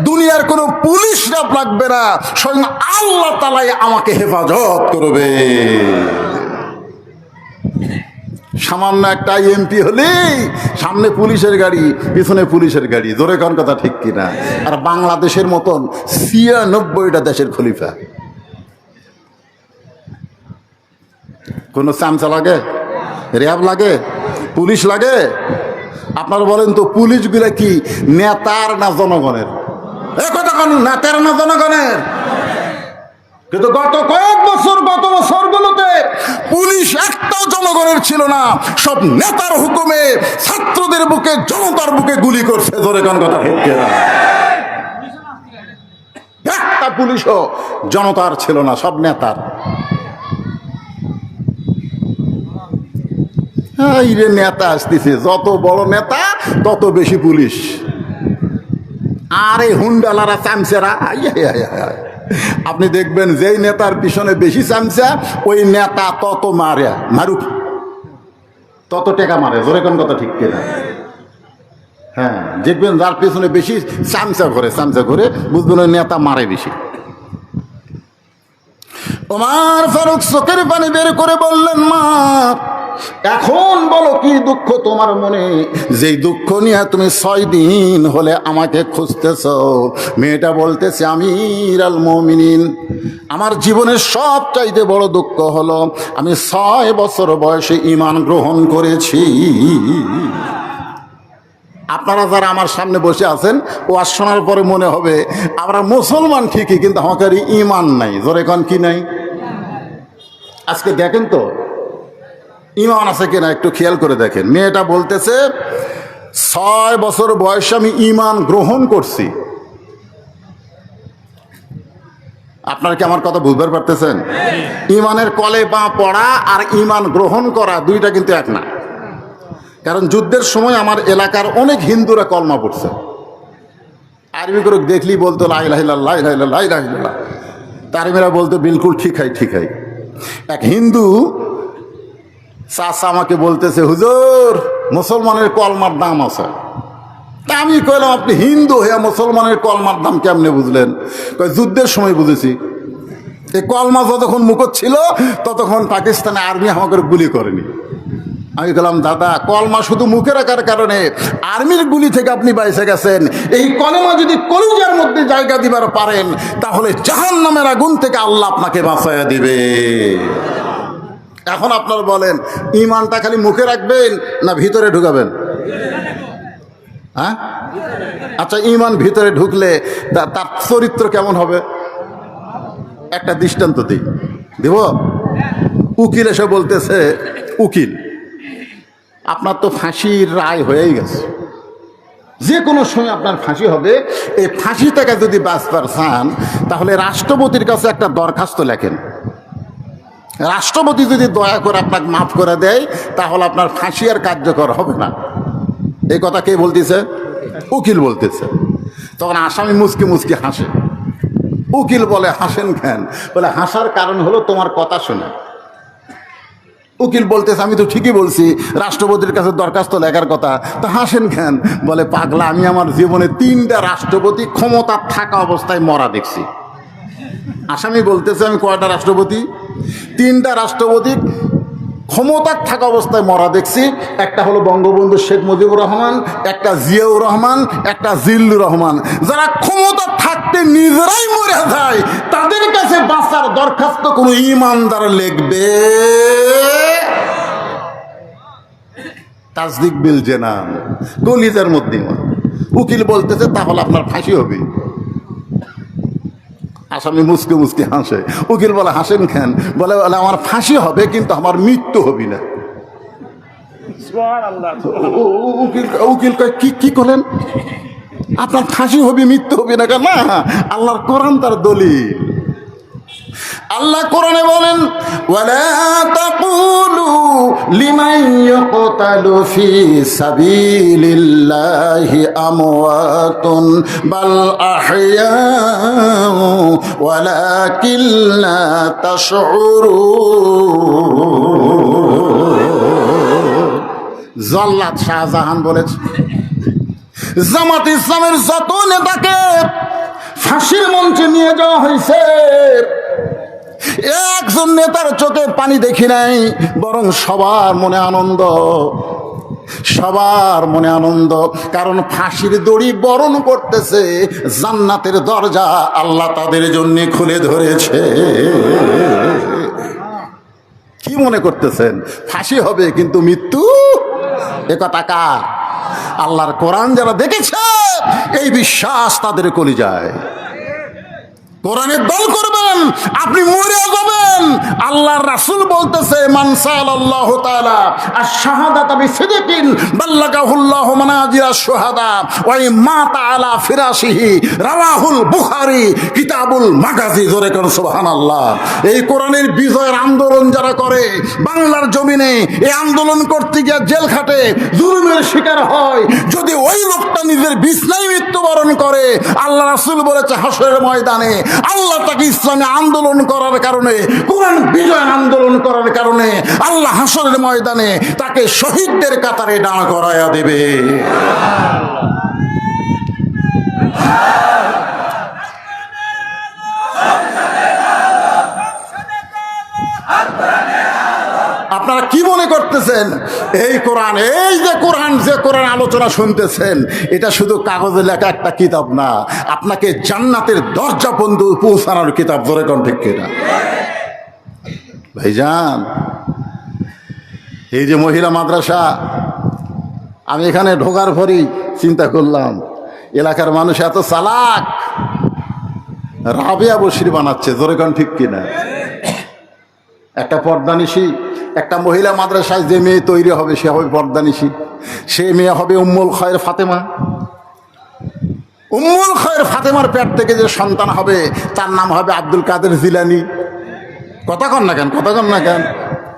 দুনিয়ার কোনো পুলিশ রাপ লাগবে না, স্বয়ং আল্লাহ তাআলাই আমাকে হেফাজত করবে। সামান্য একটা এমপি হলেই সামনে পুলিশের গাড়ি, পিছনে পুলিশের গাড়ি, জোরে কোন কথা ঠিক কিনা? আর বাংলাদেশের মতন ৯৬টা দেশের খলিফা। কোন চামচা লাগে? র্যাব লাগে? পুলিশ লাগে? আপনারা বলেন তো, পুলিশগুলা কি নেতার না জনগণের? নেতার না জনগণের? কিন্তু গত বছরগুলোতে পুলিশ একটাও জনগণের ছিল না, সব নেতার হুকুমে ছাত্রদের বুকে, জনতার বুকে গুলি করছে। ধরে কোন কথা ঠিক কিনা? একটা পুলিশও জনতার ছিল না, সব নেতার। এই রে নেতা আসতেছে, যত বড় নেতা তত বেশি পুলিশ। আরে হুন্ডালারা চামচেরা, আপনি দেখবেন যেই নেতার পিছনে বেশি চামচা ওই নেতা তত মারুক, তত টেকা মারে। জোরে কোন কথা ঠিক কিনা? হ্যাঁ, দেখবেন যার পিছনে বেশি চামচা ঘরে বুঝবেন ওই নেতা মারে বেশি। ওমর ফারুক চোখের পানি বের করে বললেন, মা এখন বলো কি দুঃখ তোমার মনে, যেই দুঃখ নিয়ে তুমি ৬ দিন হলে আমাকে খুঁজতেছ? মেয়েটা বলতেছে, আমিরুল মুমিনিন, আমার জীবনের সবচাইতে বড় দুঃখ হলো আমি ৬ বছর বয়সে ঈমান গ্রহণ করেছি। আপনারা যারা আমার সামনে বসে আছেন, ওয়াজ শোনার পরে মনে হবে আমরা মুসলমান ঠিকই, কিন্তু আমাদের ঈমান নাই। জোরে কোন কি নাই? আজকে দেখেন তো ঈমান আছে কিনা, একটু খেয়াল করে দেখেন। মেয়েটা বলতেছে ৬ বছর বয়সে আমি ঈমান গ্রহণ করছি। আপনারা কি আমার কথা বুঝতে পারতেছেন? ঈমানের কলে বা পড়া আর ঈমান গ্রহণ করা দুইটা কিন্তু এক না। কারণ যুদ্ধের সময় আমার এলাকার অনেক হিন্দুরা কলমা পড়ছে, আরবি করে দেখলেই বলতো লা ইলাহা ইল্লাল্লাহ, লা ইলাহা ইল্লাল্লাহ, লা ইলাহা ইল্লাল্লাহ। তারিমেরা বলতো বিলকুল ঠিক হয়। এক হিন্দু চাচা আমাকে বলতেছে, হুজুর মুসলমানের কলমার দাম আছে। তা আমি কইলাম, আপনি হিন্দু হইয়া মুসলমানের কলমার দাম কেমনে বুঝলেন? যুদ্ধের সময় বুঝেছি। এই কলমা যতক্ষণ মুখত ছিল ততক্ষণ পাকিস্তানে আর্মি আমাকে গুলি করেনি। আমি বললাম, দাদা কলমা শুধু মুখে রাখার কারণে আর্মির গুলি থেকে আপনি বাইসে গেছেন। এই কলমা যদি কলিজার মধ্যে জায়গা দিবার পারেন তাহলে জাহান্নামের আগুন থেকে আল্লাহ আপনাকে বাঁচাইয়া দিবে। এখন আপনারা বলেন, ঈমানটা খালি মুখে রাখবেন না ভিতরে ঢুকাবেন? হ্যাঁ, আচ্ছা, ঈমান ভিতরে ঢুকলে তার চরিত্র কেমন হবে? একটা দৃষ্টান্ত দিব। উকিল এসে বলতেছে, উকিল আপনার তো ফাঁসির রায় হয়েই গেছে, যে কোনো সময় আপনার ফাঁসি হবে। এই ফাঁসি থেকে যদি বাঁচবার চান তাহলে রাষ্ট্রপতির কাছে একটা দরখাস্ত লেখেন। রাষ্ট্রপতি যদি দয়া করে আপনাকে মাফ করে দেয় তাহলে আপনার ফাঁসি আর কার্যকর হবে না। এই কথা কে বলতেছে? উকিল বলতেছে। তখন আসামি মুচকি হাসে। উকিল বলে হাসেন কেন? বলে হাসার কারণ হলো তোমার কথা শুনে। উকিল বলতেছে আমি তো ঠিকই বলছি, রাষ্ট্রপতির কাছে দরখাস্ত লেখার কথা, তা হাসেন কেন? বলে পাগলা, আমি আমার জীবনে 3টা রাষ্ট্রপতি ক্ষমতা থাকা অবস্থায় মরা দেখছি। আসামি বলতেছে আমি কয়টা রাষ্ট্রপতি? 3টা রাষ্ট্রপতি ক্ষমতার থাকা অবস্থায় মরা দেখছি। একটা হলো বঙ্গবন্ধু শেখ মুজিবুর রহমান, একটা জিয়াউর রহমান, একটা জিল্লুর রহমান। যারা ক্ষমতা থাকতে নিজেরাই মরে যায়, তাদের কাছে বাঁচার দরখাস্ত কোনো ইমানদার লিখবে? তাসদিক বিল জেনান, কলিজার মধ্যে। উকিল বলতেছে তাহলে আপনার ফাঁসি হবে। আসামি মুসকে মুসকে হাসে। উকিল বলে হাসেন কেন? বলে আমার ফাঁসি হবে কিন্তু আমার মৃত্যু হবে না। উকিল কয় কি করেন? আপনার ফাঁসি হবে মৃত্যু হবে না? কেন? না, আল্লাহর কোরআন তার দলিল। আল্লাহ কোরআনে বলেন ওয়ালা তাকুলু লিমান ইয়াকতালু ফি সাবিলিল্লাহি আমওয়াতুন বাল আহইয়াউ ওয়ালাকিন লা তাশউরুন। জল্লাদ শাহজাহান বলেছে জামাত ইসলামের যত নেতাকে ফাঁসির মঞ্চে নিয়ে যাওয়া হয়েছে, একজন নেতার চোখে পানি দেখি নাই, বরং সবার মনে আনন্দ, সবার মনে আনন্দ। কারণ ফাঁসির দড়ি বরণ করতেছে, জান্নাতের দরজা আল্লাহ তাদের জন্য খুলে ধরেছে। কি মনে করতেছেন? ফাঁসি হবে কিন্তু মৃত্যু? একথা কার? আল্লাহর কোরআন যারা দেখেছে এই বিশ্বাস তাদের কলিজায়। কোরআনের দল করবেন, আপনি মরে যাবেন। আল্লাহর রাসূল বলতেছে মান সাল্লাল্লাহু তাআলা আশ-শাহাদাতা বিসিদকিন বাল্লাগাহুল্লাহু মানাজিরাশ শুহাদা ওয়া মাতা আলা ফিরাশিহি রাওয়াহুল বুখারী কিতাবুল মাগাজি। জোরে কোন সুবহানাল্লাহ। এই কোরআনের বিজয়ের আন্দোলন যারা করে বাংলার জমিনে, এই আন্দোলন করতে গিয়ে জেল খাটে, জুলুমের শিকার হয়, যদি ওই লোকটা নিজের বিছনায় মৃত্যুবরণ করে, আল্লাহ রাসূল বলেছে হাসরের ময়দানে আল্লাহ তাকে ইসলামে আন্দোলন করার কারণে, কোরআন বিজয় আন্দোলন করার কারণে আল্লাহ হাসরের ময়দানে তাকে শহীদদের কাতারে দাঁড় করায়া দেবে। আপনারা কি মনে করতেছেন এই কোরআন, এই যে কোরআন আলোচনা শুনতেছেন, এটা শুধু কাগজে লেখা একটা কিতাব না, আপনাকে জান্নাতের দরজা পর্যন্ত পৌঁছানোর কিতাব। ধরে কোন ঠিক কিনা ভাইজান? এই যে মহিলা মাদ্রাসা, আমি এখানে ঢোকার পরই চিন্তা করলাম এলাকার মানুষ এত চালাক, রাবেয়া বশির বানাচ্ছে। ধরে কোন ঠিক কিনা? একটা পর্দানিশী, একটা মহিলা মাদ্রাসায় যে মেয়ে তৈরি হবে সে হবে পর্দানিশী। সে মেয়ে হবে উম্মুল খয়ের ফাতেমা। উম্মুল খয়ের ফাতেমার পেট থেকে যে সন্তান হবে তার নাম হবে আব্দুল কাদের জিলানী। কথা কন না কেন?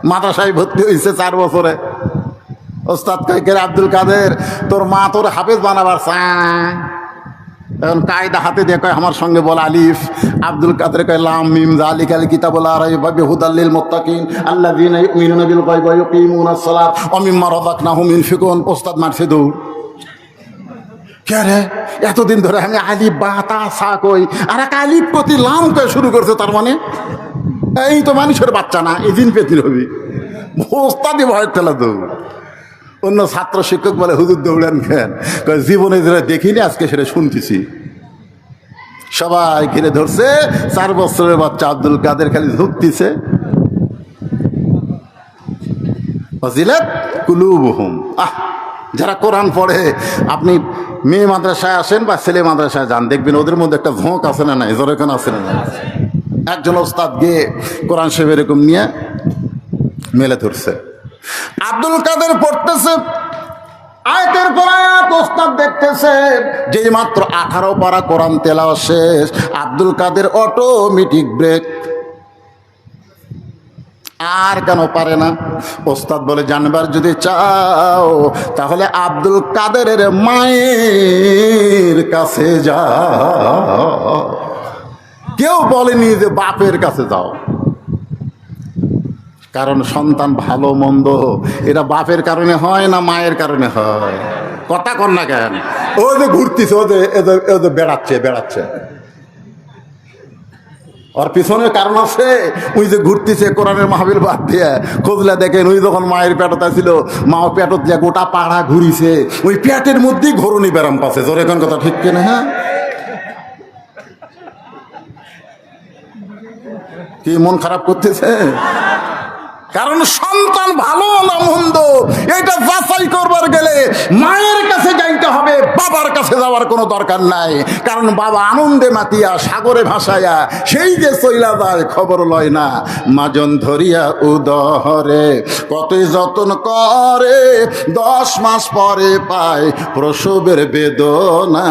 মাদ্রাসায় ভর্তি হয়েছে 4 বছরে। ওস্তাদ কয় আব্দুল কাদের, তোর মা তোর হাফেজ বানাবার চায়। এখন কায়দা হাতে দিয়ে কয় আমার সঙ্গে বল আলিফ। আব্দুল কাদের কয় লাম মিম যালিকাল কিতাবুল লা রাইবা ফিহি হুদাল লিল মুত্তাকিন আল্লাযীনা ইউমিনুনা বিল গায়বি ওয়া ইউকিমুনাস সালাত ওয়া মিম্মা রাযাকনাহুম ইউনফিকুন। ওস্তাদ মারছে দৌড়। কে রে? এতদিন ধরে আমি আলিফ বা তা সা কই, আর এক আলিফ প্রতি লাম কয়ে শুরু করছে। তার মানে এই তো মানুষের বাচ্চা না, এই দিন পেতির হবি। ওস্তাদই ভয় ঠেলা দৌড়। অন্য ছাত্র শিক্ষক বলে হুজুর দৌড়ান কেন? জীবনে যেটা দেখিনি আজকে সেটা শুনতেছি। সবাই ঘিরে ধরছে। 4 বছরের বাচ্চা আব্দুল কাদের খালি ঝুঁকতিছে। ফাজিলাত কুলুবুহুম। যারা কোরআন পড়ে, আপনি মেয়ে মাদ্রাসায় আসেন বা ছেলে মাদ্রাসায় যান, দেখবেন ওদের মধ্যে একটা ঝোঁক আছে না নাই? জোরেখান আছে না নাই? একজন ওস্তাদ গিয়ে কোরআন শরীফ এরকম নিয়ে মেলে ধরছে। আব্দুল কাদের পড়তেছে আয়াতের পর আয়াত, ওস্তাদ দেখতেছে। যেই মাত্র 18 পারা কোরআন তেলাওয়াত শেষ, আব্দুল কাদের অটোমেটিক ব্রেক। আর কেন পারে না? ওস্তাদ বলে জানবার যদি চাও তাহলে আব্দুল কাদেরের মায়ের কাছে যাও। কেউ বলেনি যে বাপের কাছে যাও, কারণ সন্তান ভালো মন্দ এটা বাপের কারণে হয় না মায়ের কারণে হয়? কথা কর না কেন? ও যে ঘুরতেছে, ও যে বেড়াচ্ছে ওর পিছনে কারণ আছে। ওই যে ঘুরতেছে কোরআনের মাহফিল বাদ দিয়ে, খোঁজলে দেখেন ওই যখন মায়ের পেটতা ছিল, মাও পেটত দিয়ে গোটা পাড়া ঘুরিছে, ওই পেটের মধ্যেই ঘরণী ব্যারাম পাচ্ছে। জোরে কোন কথা ঠিক কিনা? হ্যাঁ, কি মন খারাপ করতেছে? কারণ সন্তান ভালো না মন্দ এটা যাচাই করবার গেলে মায়ের কাছে যাইতে হবে, বাবার কাছে যাওয়ার কোনো দরকার নাই। কারণ বাবা আনন্দে মাতিয়া সাগরে ভাসাইয়া সেই যে চইলা যায় খবর লয় না। মাজন ধরিয়া উদরে কতই যতন করে, 10 মাস পরে পায় প্রসবের বেদনা।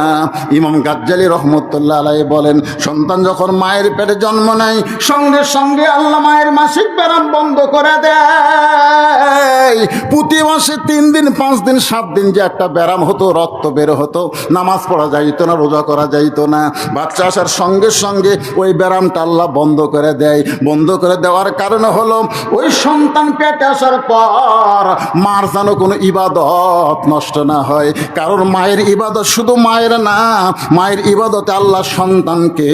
ইমাম গাজ্জালী রহমতুল্লাহ আলাইহি বলেন, সন্তান যখন মায়ের পেটে জন্ম নেয় সঙ্গে সঙ্গে আল্লাহ মায়ের মাসিক ব্যারাম বন্ধ করে দেয়। প্রতি মাসে 3 দিন 5 দিন 7 দিন যে একটা ব্যারাম হতো, রক্ত বের হতো, নামাজ পড়া যাইতো না, রোজা করা যাইতো না, বাচ্চা আসার সঙ্গে সঙ্গে ওই ব্যারামটা আল্লাহ বন্ধ করে দেয়। বন্ধ করে দেওয়ার কারণে হলো ওই সন্তান পেটে আসার পর মার যেন কোনো ইবাদত নষ্ট না হয়। কারণ মায়ের ইবাদত শুধু মায়ের না, মায়ের ইবাদতে আল্লাহ সন্তানকে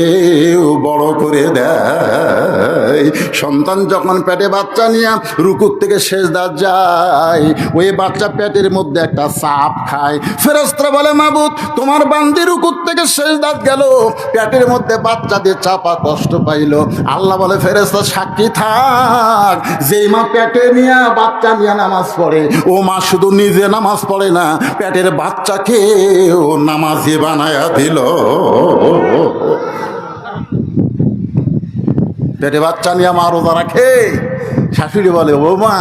বড় করে দেয়। সন্তান যখন পেটে বাচ্চা নিয়ে রুকুর থেকে সেজদা যায়, ওই বাচ্চা পেটের মধ্যে একটা চাপ খায়। ফেরেশতারা বলে, মাবুদ তোমার বান্দি রুকুর থেকে সেজদাত গেল, পেটের মধ্যে বাচ্চা দিয়ে চাপা কষ্ট পাইল। আল্লাহ বলে, ফেরেশতা সাক্ষী থাক, যেই মা পেটে নিয়ে বাচ্চা নিয়ে নামাজ পড়ে, ও মা শুধু নিজে নামাজ পড়ে না, পেটের বাচ্চাকে ও নামাজি বানায়া দিল। পেটে বাচ্চা নিয়ে মা রোজা রাখে। শাশুড়ি বলে, ও মা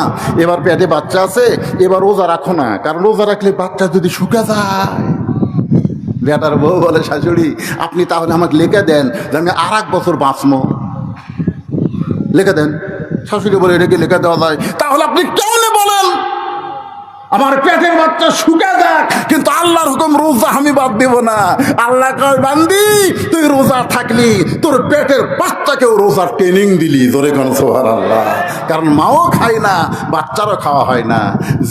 এবার পেটে বাচ্চা আছে, এবার রোজা রাখো না, কারণ রোজা রাখলে বাচ্চা যদি শুকে যায়। বেটার বউ বলে, শাশুড়ি আপনি তাহলে আমাকে লিখে দেন যে আমি আর 1 বছর বাঁচবো, লিখে দেন। শাশুড়ি বলে, এটাকে লিখে দেওয়া যায়? তাহলে আপনি কেমন বলেন আমার পেটের বাচ্চা শুকে যাক, কিন্তু আল্লাহর হুকুম রোজা আমি বাদ দেব না। আল্লাহ কয়, বান্দি তুই রোজা থাকলি, তোর পেটের বাচ্চাকেও রোজার ট্রেনিং দিলি। জোরে কোন সুবহানাল্লাহ। কারণ মাও খায় না, বাচ্চারও খাওয়া হয় না।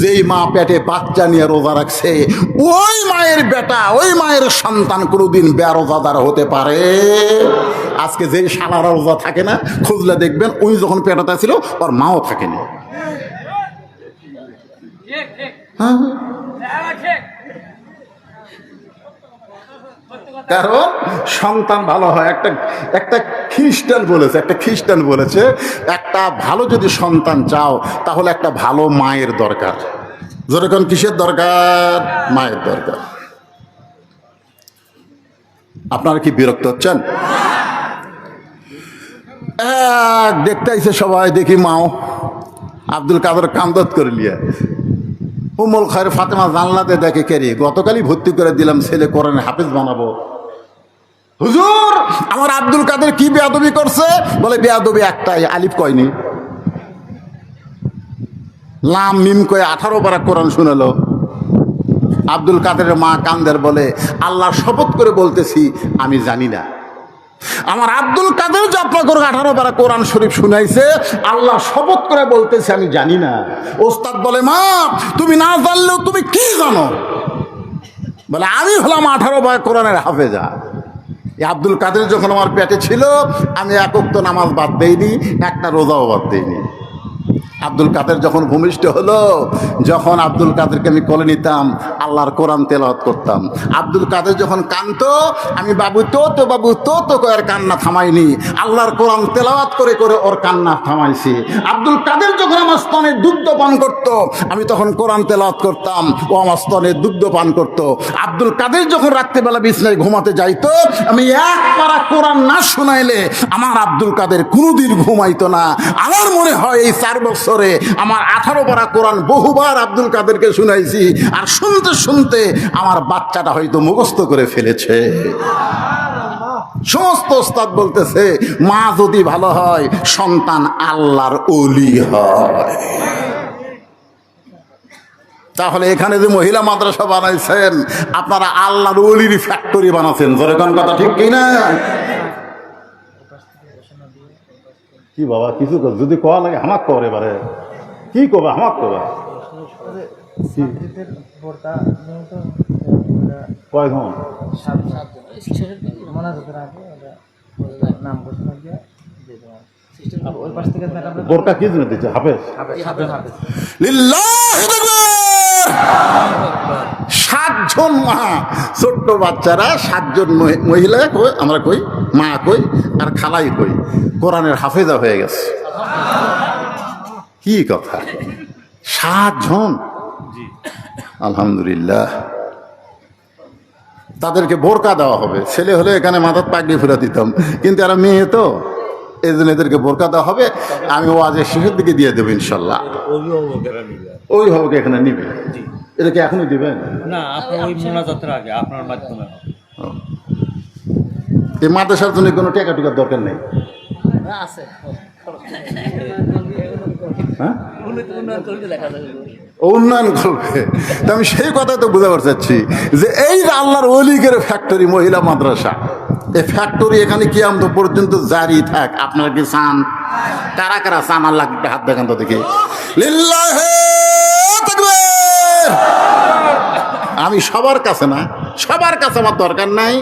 যেই মা পেটে বাচ্চা নিয়ে রোজা রাখছে, ওই মায়ের বেটা, ওই মায়ের সন্তান কোনোদিন বেরোজাদার হতে পারে? আজকে যেই শালারা রোজা থাকে না, খুঁজলে দেখবেন ওই যখন পেটাতে ছিল ওর মাও থাকেনি। কারণ সন্তান ভালো হয়। একটা খ্রিস্টান বলেছে একটা ভালো যদি সন্তান চাও তাহলে একটা ভালো মায়ের দরকার। যেরকম কিসের দরকার? মায়ের দরকার। আপনারা কি বিরক্ত হচ্ছেন? দেখতে আইছে সবাই, দেখি মাও আব্দুল কাদের কামদত করে লিয়া উম্মুল খায়র ফাতেমা জানলাতে দেখে, কেরি গতকালই ভর্তি করে দিলাম, ছেলে কোরআনে হাফেজ বানাবো। হুজুর আমার আব্দুল কাদের কি বেয়াদবি করছে? বলে, বেয়াদবি একটাই, আলিফ কয়নি, লাম মিম কয়ে 18 পারা কোরআন শুনালো। আব্দুল কাদের মা কান্দের, বলে, আল্লাহর শপথ করে বলতেছি আমি জানি না। আমার আব্দুল কাদের যে আপনাকে 18 পারা কোরআন শরীফ শুনাইছে, আল্লাহ শপথ করে বলতেছে আমি জানি না। ওস্তাদ বলে, মা তুমি না জানলেও তুমি কি জানো? বলে, আমি হলাম 18 পারা কোরআনের হাফেজা। আব্দুল কাদের যখন আমার পেটে ছিল, আমি 1 ওয়াক্ত নামাজ বাদ দেইনি, একটা রোজাও বাদ দেইনি। আব্দুল কাদের যখন ভূমিষ্ঠ হলো, যখন আব্দুল কাদেরকে আমি কোলে নিতাম, আল্লাহর কোরআন তেলাওয়াত করতাম। আব্দুল কাদের যখন কাঁদতো, আমি বাবু তো আর কান্না থামাইনি, আল্লাহর কোরআন তেলাওয়াত করে করে ওর কান্না থামাইছি। আব্দুল কাদের যখন আমার স্তনে দুগ্ধ পান করতো, আমি তখন কোরআন তেলাওয়াত করতাম, ও আমার স্তনে দুগ্ধ পান করতো। আব্দুল কাদের যখন রাত্রেবেলা বিছনায় ঘুমাতে যাইতো, আমি 1 পারা কোরআন না শোনাইলে আমার আব্দুল কাদের কোনোদিন ঘুমাইতো না। আমার মনে হয় এই 4 বছরে আমার 18 পারা কোরআন বহুবার আব্দুল কাদেরকে শুনাইছি, আর শুনতে শুনতে আমার বাচ্চাটা হয়তো মুখস্থ করে ফেলেছে। সমস্ত ওস্তাদ বলতেছে, মা যদি ভালো হয় সন্তান আল্লাহর ওলি হয়। তাহলে এখানে যে মহিলা মাদ্রাসা বানাইছেন, আপনারা আল্লাহর ওলির ফ্যাক্টরি বানাচ্ছেন। যেরকম কথা ঠিক কিনা? কি বাবা কিছু যদি কোয়া লাগে হামাক কর এবারে কি কবা হামাক কবা কয়জন বোরকা কি জন্য দিচ্ছে হাফেজ সাতজন মা ছোট্ট বাচ্চারা সাতজন মহিলা কই আমরা কই মা কই আর খালাই কই কোরআনের হাফেজা হয়ে গেছে কি কথা সাতজন আলহামদুলিল্লাহ তাদেরকে বোরকা দেওয়া হবে ছেলে হলে এখানে মাথার পাগড়ি ফেরা দিতাম কিন্তু এরা মেয়ে তো এই জন্য এদেরকে বোরকা দেওয়া হবে আমি ওয়াজের শেষের দিকে দিয়ে দেবো ইনশাল্লাহ অভিভাবক এখানে নিবে এটাকে এখনই দিবেন না আপনার ওই মোনাজাতের আগে আপনার মাধ্যমে এই মাদ্রাসার জন্য কোনো টাকা টুকার দরকার নেই আছে হ্যাঁ উন্নয়ন করবে তা আমি সেই কথা তো বুঝাবার চাচ্ছি যে এই আল্লাহর অলিগের ফ্যাক্টরি মহিলা মাদ্রাসা এই ফ্যাক্টরি এখানে কি আম পর্যন্ত জারি থাক আপনারা কি চান কারা কারা চান আল্লাহ হাত দেখান তো দেখি লিল্লাহে তাকবীর আমি সবার কাছে না সবার কাছে আমার দরকার নাই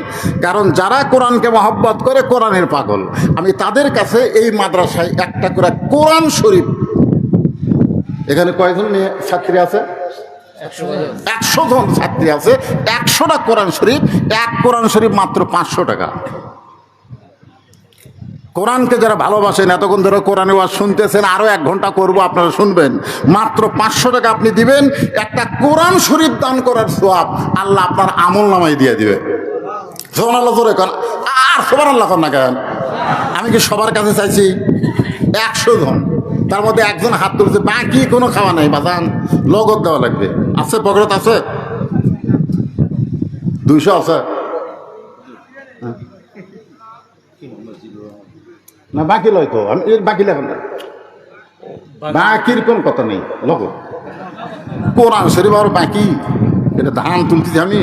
কারণ যারা কোরআনকে মহব্বত করে কোরআনের পাগল আমি তাদের কাছে এই মাদ্রাসায় একটা করে কোরআন শরীফ এখানে কয়জন মেয়ে ছাত্রী আছে 100 জন ছাত্রী আছে 100টা কোরআন শরীফ এক কোরআন শরীফ মাত্র 500 টাকা কোরআনকে যারা ভালোবাসেন এতক্ষণ ধরে কোরআনে ওয়াজ শুনতেছেন আরো 1 ঘন্টা করব আপনারা শুনবেন মাত্র 500 টাকা আপনি দিবেন একটা কোরআন শরীফ দান করার সওয়াব আল্লাহ আপনার আমল নামায় দিয়ে দিবে সুবহানাল্লাহ জোরে কোন আর সুবহানাল্লাহ কোন না কেন আমি কি সবার কাছে চাইছি 100 জন তার মধ্যে একজন হাত তুলছে বাকি কোনো খাওয়া নাই বাজান লগত দেওয়া লাগবে আছে পকেট আছে 200 আছে না বাকি লয় তো আমি বাকি লেখেন না বাকির কোন কথা নেই লগত কোরআন শরীফ আর বাকি এটা ধান তুলতেছি আমি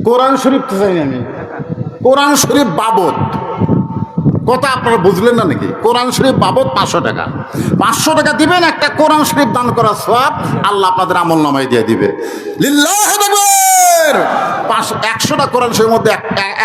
কোরআন শরীফ তো চাই আমি কোরআন শরীফ বাবদ কথা আপনারা বুঝলেন না নাকি কোরআন শরীফ বাবদ 500 টাকা 500 টাকা দিবেন একটা কোরআন শরীফ দান করার সওয়াব আল্লাহ আপনাদের আমল নামায় দিয়ে দিবে লিল্লাহি তাকবীর 100টা কোরআন শরীফের মধ্যে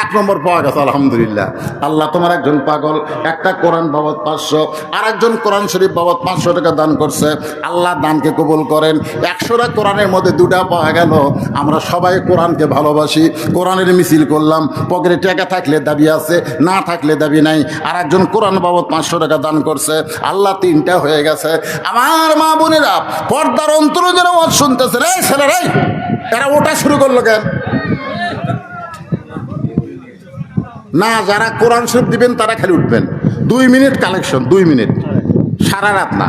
এক নম্বর পাওয়া গেছে আলহামদুলিল্লাহ আল্লাহ তোমার একজন পাগল একটা কোরআন বাবদ 500 আর একজন কোরআন শরীফ বাবদ 500 টাকা দান করছে আল্লাহ দানকে কবুল করেন 100টা কোরআনের মধ্যে 2টা পাওয়া গেল আমরা সবাই কোরআনকে ভালোবাসি কোরআনের মিছিল করলাম পকেটে টাকা থাকলে দাবি আছে না থাকলে দাবি নাই আর একজন কোরআন বাবদ 500 টাকা দান করছে আল্লাহ 3টা হয়ে গেছে আমার মা বোনেরা পর্দার অন্তরে যারা ওয়াজ শুনতেছে রে ছেলেরাই এরা ওটা শুরু করলো কেন না যারা কোরআন শরীফ দিবেন তারা খালি উঠবেন 2 মিনিট কালেকশন 2 মিনিট সারা রাত না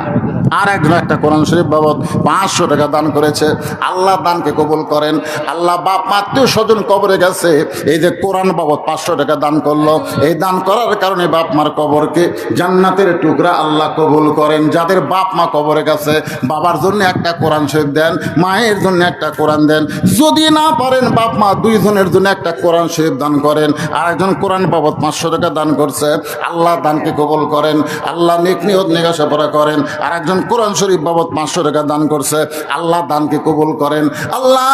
আর একজন একটা কোরআন শরীফ বাবদ 500 টাকা দান করেছে আল্লাহ দানকে কবুল করেন আল্লাহ বাপ মা আত্মীয় স্বজন কবরে গেছে এই যে কোরআন বাবদ 500 টাকা দান করলো এই দান করার কারণে বাপ মার কবরকে জান্নাতের টুকরা আল্লাহ কবুল করেন যাদের বাপ মা কবরে গেছে বাবার জন্য একটা কোরআন শরীফ দেন মায়ের জন্য একটা কোরআন দেন যদি না পারেন বাপ মা 2 জনের জন্য একটা কোরআন শরীফ দান করেন আর একজন কোরআন বাবদ 500 টাকা দান করছে আল্লাহ দানকে কবুল করেন আল্লাহ নেক নিয়ত নেগাসাপড়া করেন আর একজন কোরআন শরীফ বাবদ 500 টাকা দান করছে আল্লাহ দানকে কবুল করেন আল্লাহ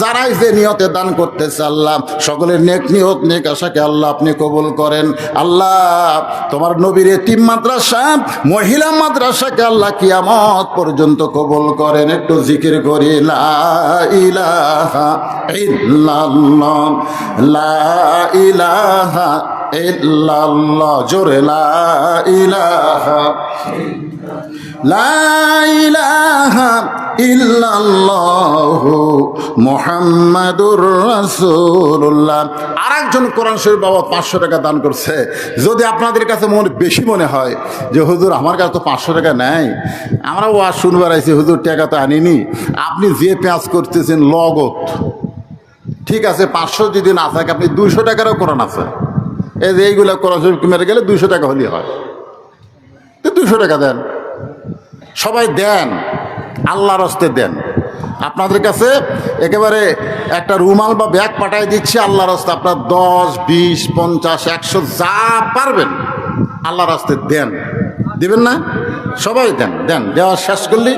যারাই যে নিয়তে দান করতেছে আল্লাহ সকলের নেক নিয়ত নেক আশাকে আল্লাহ আপনি কবুল করেন আল্লাহ তোমার নবীর এতিম মাদ্রাসা মহিলা মাদ্রাসাকে আল্লাহ কিয়ামত পর্যন্ত কবুল করেন একটু জিকির করি লা ইলাহা ইল্লাল্লাহ লা ইলাহা ইল্লাল্লাহ জোরে লা ইলাহা লা ইলাহা ইল্লাল্লাহু মুহাম্মাদুর রাসূলুল্লাহ আরেকজন কোরআন শরীফ বাবা 500 টাকা দান করছে যদি আপনাদের কাছে বেশি মনে হয় যে হুজুর আমার কাছে তো 500 টাকা নেই আমরা ওয়াজ শুনবার আইছি হুজুর টাকা তো আনিনি আপনি যে পেঁয়াজ করতেছেন লগত ঠিক আছে 500 যদি না থাকে আপনি 200 টাকারও কোরআন আছে এই যে এইগুলো কোরআন শরীফ মেরে গেলে 200 টাকা হলেই হয় তো 200 টাকা দেন সবাই দেন আল্লাহর হস্তে দেন আপনাদের কাছে একেবারে একটা রুমাল বা ব্যাগ পাঠিয়ে দিচ্ছি আল্লাহর রাস্তায়। আপনার 10, 20, 50, 100 যা পারবেন আল্লাহর রাস্তায় দেন। দিবেন না? সবাই দেন দেন। দেওয়া শেষ করলি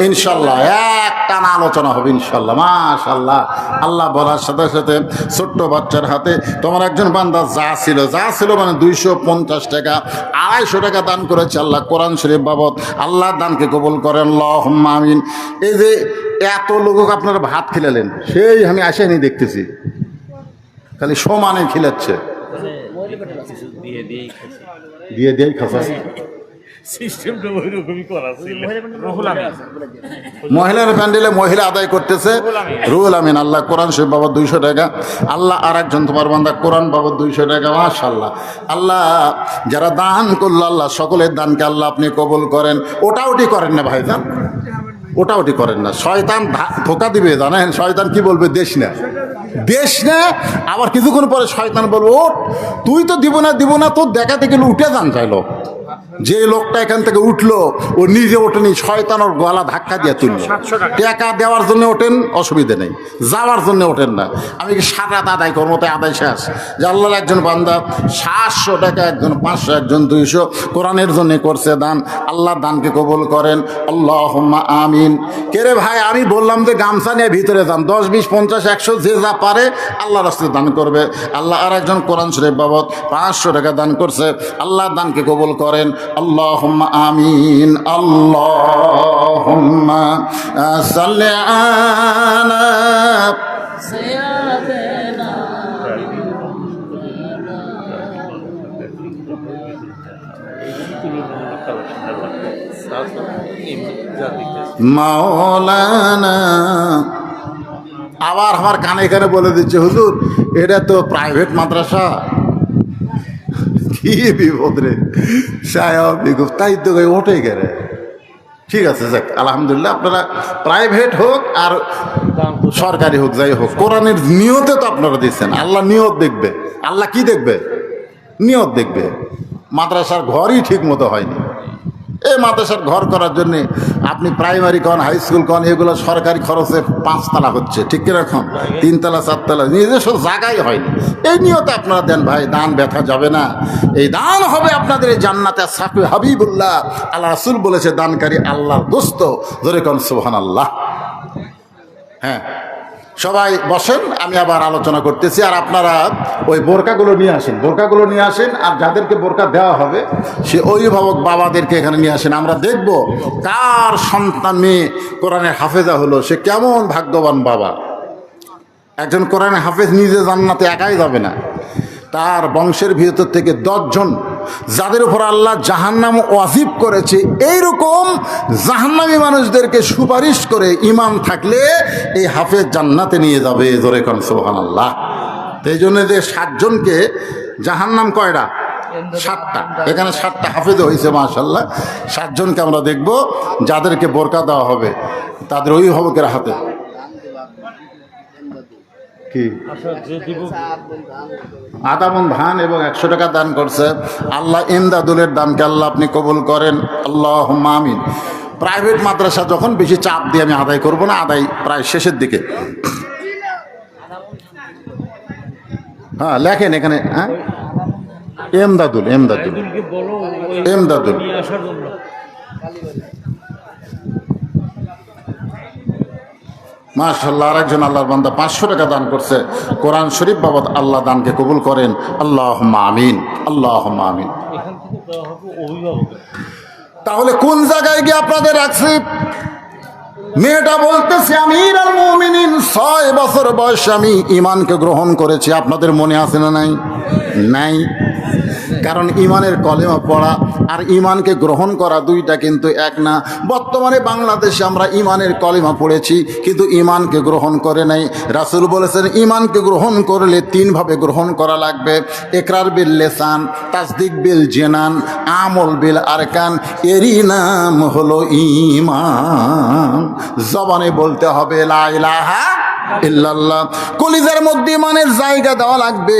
ইনশাল্লাহ একটা না আলোচনা হবে ইনশাল্লাহ। মাশাল্লাহ। আল্লাহ বলার সাথে সাথে ছোট্ট বাচ্চার হাতে তোমার একজন বান্দা যা ছিল মানে 250 টাকা 250 টাকা দান করেছে আল্লাহ কোরআন শরীফ বাবদ। আল্লাহ দানকে কবুল করেন আল্লাহুম্মা আমিন। এই যে এত লোক আপনারা ভাত খিলালেন, সেই আমি আসেনি দেখতেছি, খালি সমানে খিলাচ্ছে, দিয়ে দিয়েই খাসা। সিস্টেমটা ওইরকমই করা ছিল। মহিলার প্যান্ডেলে মহিলা আদায় করতেছে রুহুল আমিন। আল্লাহ কোরআন শরীফ বাবদ 200 টাকা। আল্লাহ আর একজন তোমার বান্দা কোরআন বাবদ 200 টাকা। মাশাআল্লাহ। আল্লাহ যারা দান করলো আল্লাহ সকলের দানকে আল্লাহ আপনি কবুল করেন। ওটাউটি করেন না ভাইজান, ওটাউটি করেন না। শয়তান ধোকা দিবে, জানেন শয়তান কি বলবে? দেশ না। আবার কিছুক্ষণ পরে শয়তান বলবো ওঠ, তুই তো দিব না, তোর দেখাতে গেলে উঠে যান চাইলো। যে লোকটা এখান থেকে উঠলো ও নিজে ওঠেনি, শয়তান ওর গলা ধাক্কা দিয়ে তুললো। টাকা দেওয়ার জন্য ওঠেন, অসুবিধা নেই, যাওয়ার জন্য ওঠেন না। আমি কি সারা রাত আদায় করবো? তাই আদায় শেষ। যে আল্লাহর একজন বান্দা 700 টাকা, একজন 500, একজন 200 কোরআনের জন্য করছে দান। আল্লাহ দানকে কবুল করেন আল্লাহুম্মা আমিন। কে রে ভাই, আমি বললাম যে গামছা নিয়ে ভিতরে যান, 10, 20, 50, 100 যে যা পারে আল্লাহ রাস্তায় দান করবে। আল্লাহ আর একজন কোরআন শরীফ বাবদ 500 টাকা দান করছে। আল্লাহ দানকে কবুল করেন আল্লাহুম্মা আমিন। আল্লাহুম্মা সাল্লি আলা সাইয়্যিদিনা মাওলানা। আবার আমার কানে কানে বলে দিচ্ছে হুজুর এটা তো প্রাইভেট মাদ্রাসা। কি বিপদ রে সাহেব, তাই তো ওঠে গেলে। ঠিক আছে, যাক আলহামদুলিল্লাহ। আপনারা প্রাইভেট হোক আর সরকারি হোক, যাই হোক, কোরআনের নিয়তে তো আপনারা দিচ্ছেন। আল্লাহ নিয়ত দেখবে। আল্লাহ কি দেখবে? নিয়ত দেখবে। মাদ্রাসার ঘরই ঠিক মতো হয়নি। এই মাদ্রাসার ঘর করার জন্যে আপনি প্রাইমারি কন, হাই স্কুল কন, এগুলো সরকারি খরচে 5 তলা হচ্ছে, ঠিক কিরকম 3 তলা 4 তলা, নিজস্ব জায়গায় হয়নি। এই নিয়তে আপনারা দেন ভাই, দান ব্যথা যাবে না। এই দান হবে আপনাদের এই জান্নাতে সাফি হাবিবুল্লাহ। আল্লাহ রাসূল বলেছে দানকারী আল্লাহর দোস্ত। ধরে কন সুবহানাল্লাহ। হ্যাঁ, সবাই বসেন, আমি আবার আলোচনা করতেছি। আর আপনারা ওই বোরকাগুলো নিয়ে আসেন, আর যাদেরকে বোরকা দেওয়া হবে সে অভিভাবক বাবাদেরকে এখানে নিয়ে আসেন। আমরা দেখব কার সন্তান মেয়ে কোরআনে হাফেজা হলো, সে কেমন ভাগ্যবান বাবা। একজন কোরআনে হাফেজ নিজে জান্নাতে একাই যাবে না, তার বংশের ভিতর থেকে 10 জন যাদের উপর আল্লাহ জাহান্নাম ওয়াজিব করেছে, এইরকম জাহান্নামী মানুষদেরকে সুপারিশ করে ইমাম থাকলে এই হাফেজ জান্নাতে নিয়ে যাবে। জোরে কোন সুবহানাল্লাহ। এই জন্য যে 7 জনকে জাহান্নাম কয়টা? 7টা। এখানে 7টা হাফেজ হয়েছে মাশাআল্লাহ। 7 জনকে আমরা দেখব যাদেরকে বোরকা দেওয়া হবে তাদের অভিভাবকের হাতে। কি আধা মণ ধান এবং 100 টাকা দান করছে। আল্লাহ ইমদাদুলের দানকে আল্লাহ আপনি কবুল করেন আল্লাহুম্মা আমিন। প্রাইভেট মাদ্রাসা যখন বেশি চাপ দিয়ে আমি আদায় করব না, আদায় প্রায় শেষের দিকে। হ্যাঁ লেখেন এখানে। হ্যাঁ, এমদাদুল মাশাআল্লাহ। আরেকজন আল্লাহর বান্দা 500 টাকা দান করছে কোরআন শরীফ বাবদ। আল্লাহ দানকে কবুল করেন আল্লাহুম্মা আমিন। আল্লাহুম্মা আমিন। তাহলে কোন জায়গায় গিয়ে আপনাদের রাখছি? মেয়েটা বলতেছে আমিরুল মুমিনিন 6 বছর বয়সে আমি ঈমানকে গ্রহণ করেছি। আপনাদের মনে আছে না? নাই। কারণ ঈমানের কলেমা পড়া আর ঈমানকে গ্রহণ করা দুইটা কিন্তু এক না। বর্তমানে বাংলাদেশে আমরা ঈমানের কলেমা পড়েছি কিন্তু ঈমানকে গ্রহণ করে নাই। রাসূল বলেছেন ঈমানকে গ্রহণ করলে 3 ভাবে গ্রহণ করা লাগবে। ইকরার বিল লিসান, তাসদিক বিল জিনান, আমল বিল আরকান। এরই নাম হলো ঈমান। জবানে বলতে হবে লা ইলাহা ইল্লাল্লাহ। কলিজার মধ্যে ইমানের জায়গা দেওয়া লাগবে,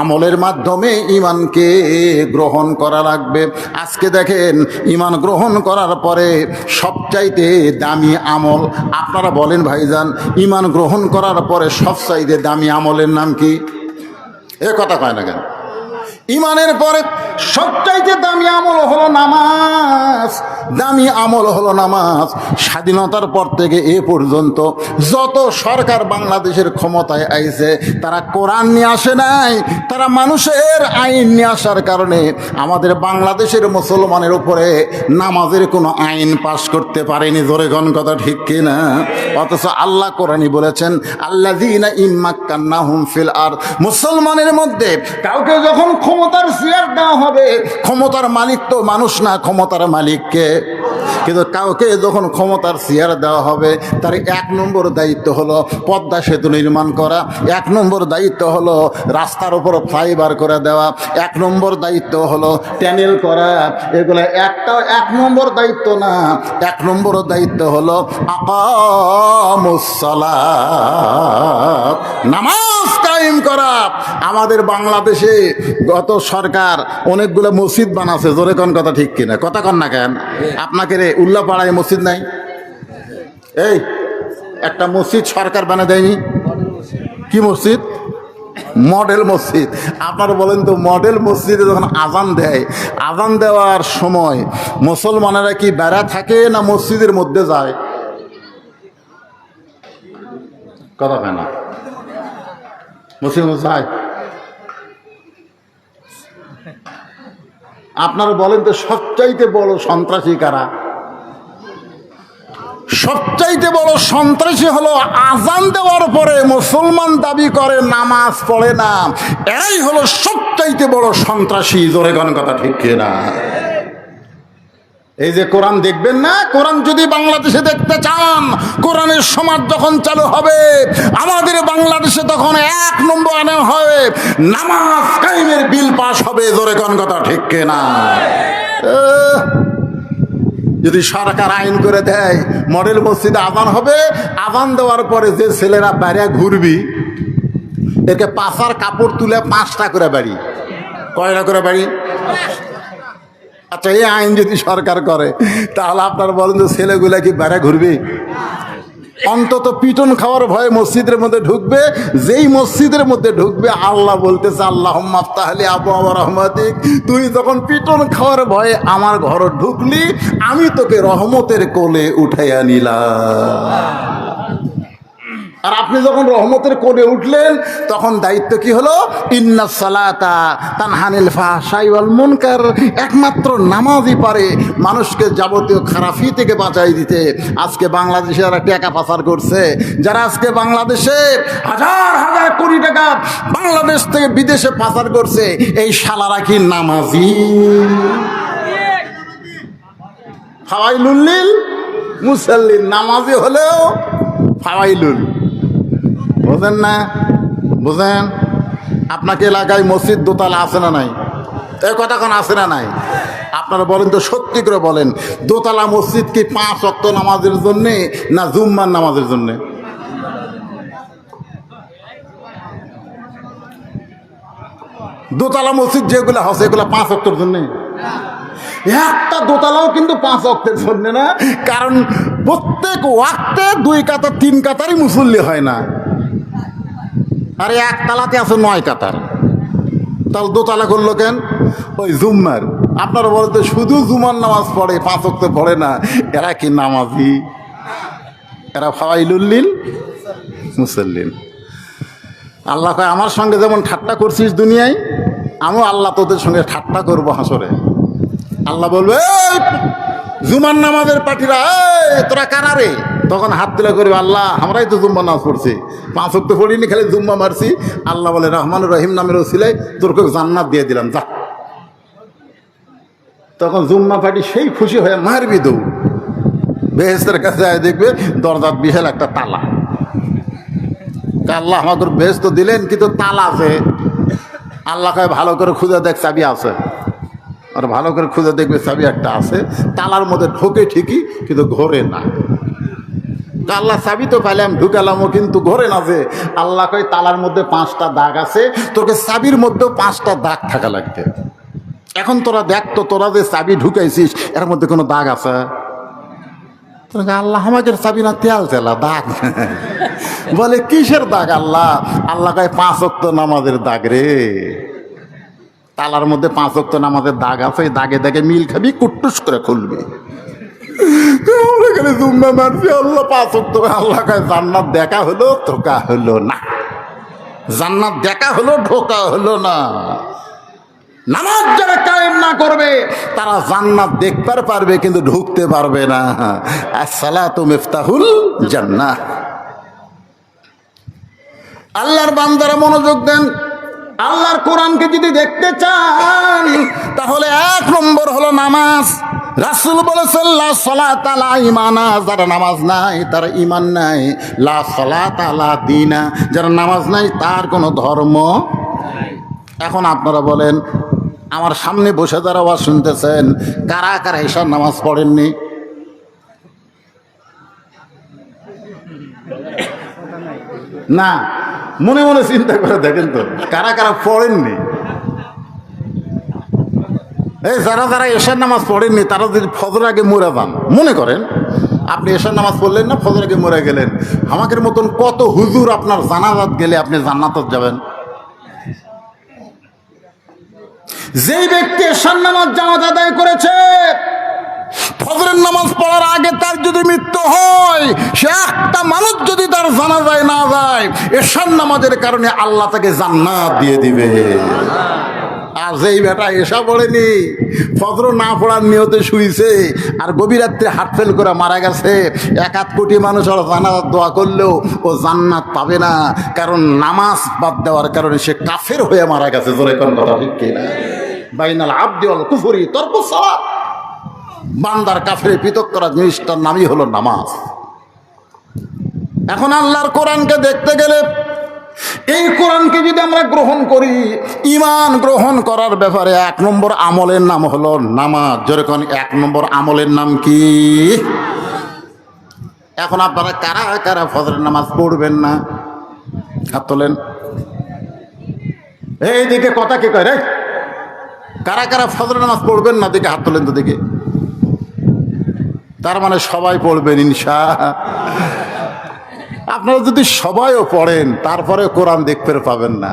আমলের মাধ্যমে ইমানকে গ্রহণ করা লাগবে। আজকে দেখেন ইমান গ্রহণ করার পরে সবচাইতে দামি আমল, আপনারা বলেন ভাইজান, ইমান গ্রহণ করার পরে সবচাইতে দামি আমলের নাম কি? এ কথা কয় না কেন? ইমানের পরে সবচাইতে দামি আমল হলো নামাজ। দামি আমল হলো নামাজ। স্বাধীনতার পর থেকে এ পর্যন্ত যত সরকার বাংলাদেশের ক্ষমতায় আইছে, তারা কোরআন নিয়ে আসে নাই, তারা মানুষের আইন নিয়ে আসার কারণে আমাদের বাংলাদেশের মুসলমানের উপরে নামাজের কোনো আইন পাশ করতে পারেনি। জোরে গণ কথা ঠিক কিনা? অথচ আল্লাহ কোরআনই বলেছেন, আল্লাযীনা ইম্মাক্কান্নাহুম ফিল আরদ, মুসলমানের মধ্যে কাউকে যখন ক্ষমতার চেয়ার দেওয়া হবে, ক্ষমতার মালিক তো মানুষ না, ক্ষমতার মালিককে। কিন্তু কাউকে যখন ক্ষমতার চেয়ার দেওয়া হবে, তার 1 নম্বর দায়িত্ব হলো পদ্মা সেতু নির্মাণ করা, 1 নম্বর দায়িত্ব হলো রাস্তার উপর ফ্লাইওভার করে দেওয়া, 1 নম্বর দায়িত্ব হলো ট্যানেল করা। এগুলো একটা 1 নম্বর দায়িত্ব না, 1 নম্বর দায়িত্ব হলো আকামুস সালাত, নামাজ কায়েম করা। আমাদের বাংলাদেশে গত সরকার অনেকগুলো মসজিদ বানাচ্ছে। জোরে কোন কথা ঠিক কিনা? কথা কন না কেন? আপনাকে রে উল্লাপাড়ায় মসজিদ নাই? এই একটা মসজিদ সরকার বানা দেয়নি? কি মসজিদ? মডেল মসজিদ। আপনারা বলেন তো, মডেল মসজিদে যখন আজান দেয়, আজান দেওয়ার সময় মুসলমানেরা কি বেড়া থাকে না মসজিদের মধ্যে যায়? কথা হয় না? মুসলিম যায়? আপনারা বলেন তো, সবচাইতে বড় সন্ত্রাসী কারা? সবচাইতে বড় সন্ত্রাসী হলো আজান দেওয়ার পরে মুসলমান দাবি করে নামাজ পড়ে না, এরাই হলো সবচাইতে বড় সন্ত্রাসী। জোরে কোন কথা ঠিক কিনা? এই যে কোরআন দেখবেন না, কোরআন যদি বাংলাদেশে দেখতে চান, কোরআনের সমাজ যখন চালু হবে আমাদের বাংলাদেশে, তখন 1 নম্বর আনে হবে নামাজ কায়েমের বিল পাস হবে। জোরে কোন কথা ঠিক কিনা? যদি সরকার আইন করে দেয় মডেল মসজিদে আজান হবে, আজান দেওয়ার পরে যে ছেলেরা বাইরে ঘুরবি, একে পাশার কাপড় তুলে 5টা করে বাড়ি। কয়টা করে বাড়ি? আচ্ছা, এই আইন যদি সরকার করে, তাহলে আপনারা বলেন যে ছেলেগুলা কি বাইরে ঘুরবে? অন্তত পিটন খাওয়ার ভয়ে মসজিদের মধ্যে ঢুকবে। যেই মসজিদের মধ্যে ঢুকবে, আল্লাহ বলতেছে, আল্লাহুম্মা আফতাহলি আবওয়াবা রাহমাতিক, তুই যখন পিটন খাওয়ার ভয়ে আমার ঘরে ঢুকলি, আমি তোকে রহমতের কোলে উঠাইয়া নিলাম। আর আপনি যখন রহমতের কোলে উঠলেন, তখন দায়িত্ব কি হলো? ইন্নাস সালাতা তানহানিল ফাহশাই ওয়াল মুনকার। একমাত্র নামাজই পারে মানুষকে যাবতীয় খারাপি থেকে বাঁচাই দিতে। আজকে বাংলাদেশে যারা টাকা পাচার করছে, যারা আজকে বাংলাদেশে হাজার হাজার কোটি টাকা বাংলাদেশ থেকে বিদেশে পাচার করছে, এই শালারা কি নামাজি? ফাওয়াইলুল লিল মুসাল্লিন, নামাজি হলেও ফাওয়াইলুল। বুঝেন না? বুঝেন? আপনাকে এলাকায় মসজিদ দোতলা আছে না নাই? এই কথা কোন আছে না নাই? আপনারা বলেন তো, সত্যি করে বলেন, দোতলা মসজিদ কি 5 ওয়াক্ত নামাজের জন্যে না জুম্মার নামাজের জন্যে? দোতলা মসজিদ যেগুলো হচ্ছে, এগুলো 5 ওয়াক্তের জন্যে? একটা দোতলাও কিন্তু 5 ওয়াক্তের জন্য না, কারণ প্রত্যেক ওয়াক্তে 2 কাতার 3 কাতারই মুসল্লি হয় না। আরে একতলাতে আছে 9 কাতার, তাহলে দোতলা করলো কেন? ওই জুম্মার। আপনারা বলতে শুধু জুমার নামাজ পড়ে, 5 ওয়াক্ত পড়ে না, এরা কি নামাজি? এরা ফাওয়াইলুল লিল মুসাল্লিন। আল্লাহ কয়, আমার সঙ্গে যেমন ঠাট্টা করছিস দুনিয়ায়, আমিও আল্লাহ তোদের সঙ্গে ঠাট্টা করবো হাসরে। আল্লাহ বলবে, জুমার নামাজের পার্টিরা, তোরা কারা রে? তখন হাত তুলে করবে, আল্লাহ আমরাই তো জুম্মা নামাজ পড়ছি, 5 ওয়াক্ত পড়িনি, খালি জুম্মা মারছি। আল্লাহ বলে, রহমান রহিম নামের ওসিলায় তোরকে জান্নাত দিয়ে দিলাম, যা। তখন জুম্মা পার্টি সেই খুশি হয়ে মারবি দৌড়, বেহেস্তের কাছে দেখবে দরজার বিশাল একটা তালা। আল্লাহ আমাদের বেহেস্ত দিলেন, কিন্তু তালা আছে। আল্লাহ কয়, ভালো করে খুঁজে দেখ, চাবি আছে। আর ভালো করে খুঁজে দেখবে চাবি একটা আছে, তালার মধ্যে ঢোকে ঠিকই, কিন্তু ঘোরে না। আল্লাহ চাবি তো পাইলাম, ঢুকালামও, কিন্তু ঘরে না যে। আল্লাহ কয় তালার মধ্যে 5টা দাগ আছে, তোকে চাবির মধ্যেও 5টা দাগ থাকা লাগবে। এখন তোরা দেখ তো, তোরা যে চাবি ঢুকাইছিস এর মধ্যে কোনো দাগ আছে? আল্লাহ আমাদের চাবি না, তেল তেলা দাগ। বলে কিসের দাগ আল্লাহ? আল্লাহ কয় 5 ওয়াক্ত নামাজের দাগ রে। তালার মধ্যে 5 ওয়াক্ত নামাজের দাগ আছে, এই দাগে দাগে মিল খাবি, কুট্টুস করে খুলবি। জুম্মা মারছি আল্লাহ 5 ওয়াক্ত। আল্লাহ কয় জান্নাত দেখা হলো, ধোকা হলো না। জান্নাত দেখা হলো, ঢোকা হলো না। নামাজ যারা কায়েম না করবে তারা জান্নাত দেখতে পারবে কিন্তু ঢুকতে পারবে না। আসসালাতু মিফতাহুল জান্নাহ। আল্লাহর বান্দারা মনোযোগ দেন। আল্লাহর কোরআনকে যদি দেখতে চান তাহলে 1 নম্বর হলো নামাজ। রাসূল বলেছেন লা সালাতা লা ঈমানা, যারা নামাজ নাই তার ঈমান নাই। লা সালাতা লা দীনা, যারা নামাজ নাই তার কোনো ধর্ম। এখন আপনারা বলেন, আমার সামনে বসে যারা আওয়াজ শুনতেছেন, কারা কারা এশার নামাজ পড়েননি? না, মনে মনে চিন্তা করে দেখেন তো কারা কারা পড়েননি। এই যারা যারা এশার নামাজ পড়েননি তারা যদি ফজর আগে মরে যান, মনে করেন আপনি এশার নামাজ পড়লেন না, ফজর আগে মরে গেলেন, আমাদের মতন কত হুজুর আপনার জানাজাত গেলে আপনি জান্নাতে যাবেন। যেই ব্যক্তি এশার নামাজ জামাত আদায় করেছে, ফজরের নামাজ পড়ার আগে তার যদি মৃত্যু হয়, সে একটা মানুষ যদি তার জানাজায় না যায়, এশার নামাজের কারণে আল্লাহ তাকে জান্নাত দিয়ে দিবে। আর যেই বেটা এশা পড়েনি, ফজর না পড়ার নিয়তে শুইছে, আর গভীর রাত্রে হার্ট ফেল করে মারা গেছে, 1 কোটি মানুষ আর জানাজাত দোয়া করলেও ও জান্নাত পাবে না, কারণ নামাজ বাদ দেওয়ার কারণে সে কাফের হয়ে মারা গেছে। জোরে কোন কথা ঠিক কিনা? বাইনাল আবদি ওয়াল কুফরি তারকুস সালাত। বান্দার কাফের পৃথক করা জিনিসটার নামই হলো নামাজ। এখন আল্লাহর কোরআনকে দেখতে গেলে, এই কোরআনকে যদি আমরা গ্রহণ করি, ঈমান গ্রহণ করার ব্যাপারে 1 নম্বর আমলের নাম হলো নামাজ। যেরকম 1 নম্বর আমলের নাম কি? এখন আপনারা কারা কারা ফজরের নামাজ পড়বেন না? হাত তোলেন। এইদিকে কথা কে কয় রে? কারা কারা ফজরের নামাজ পড়বেন না? দিকে হাত তোলেন তো দিকে। তার মানে সবাই পড়বেন ইনশাআল্লাহ। আপনারা যদি সবাইও পড়েন তারপরে কোরআন দেখতে পাবেন না,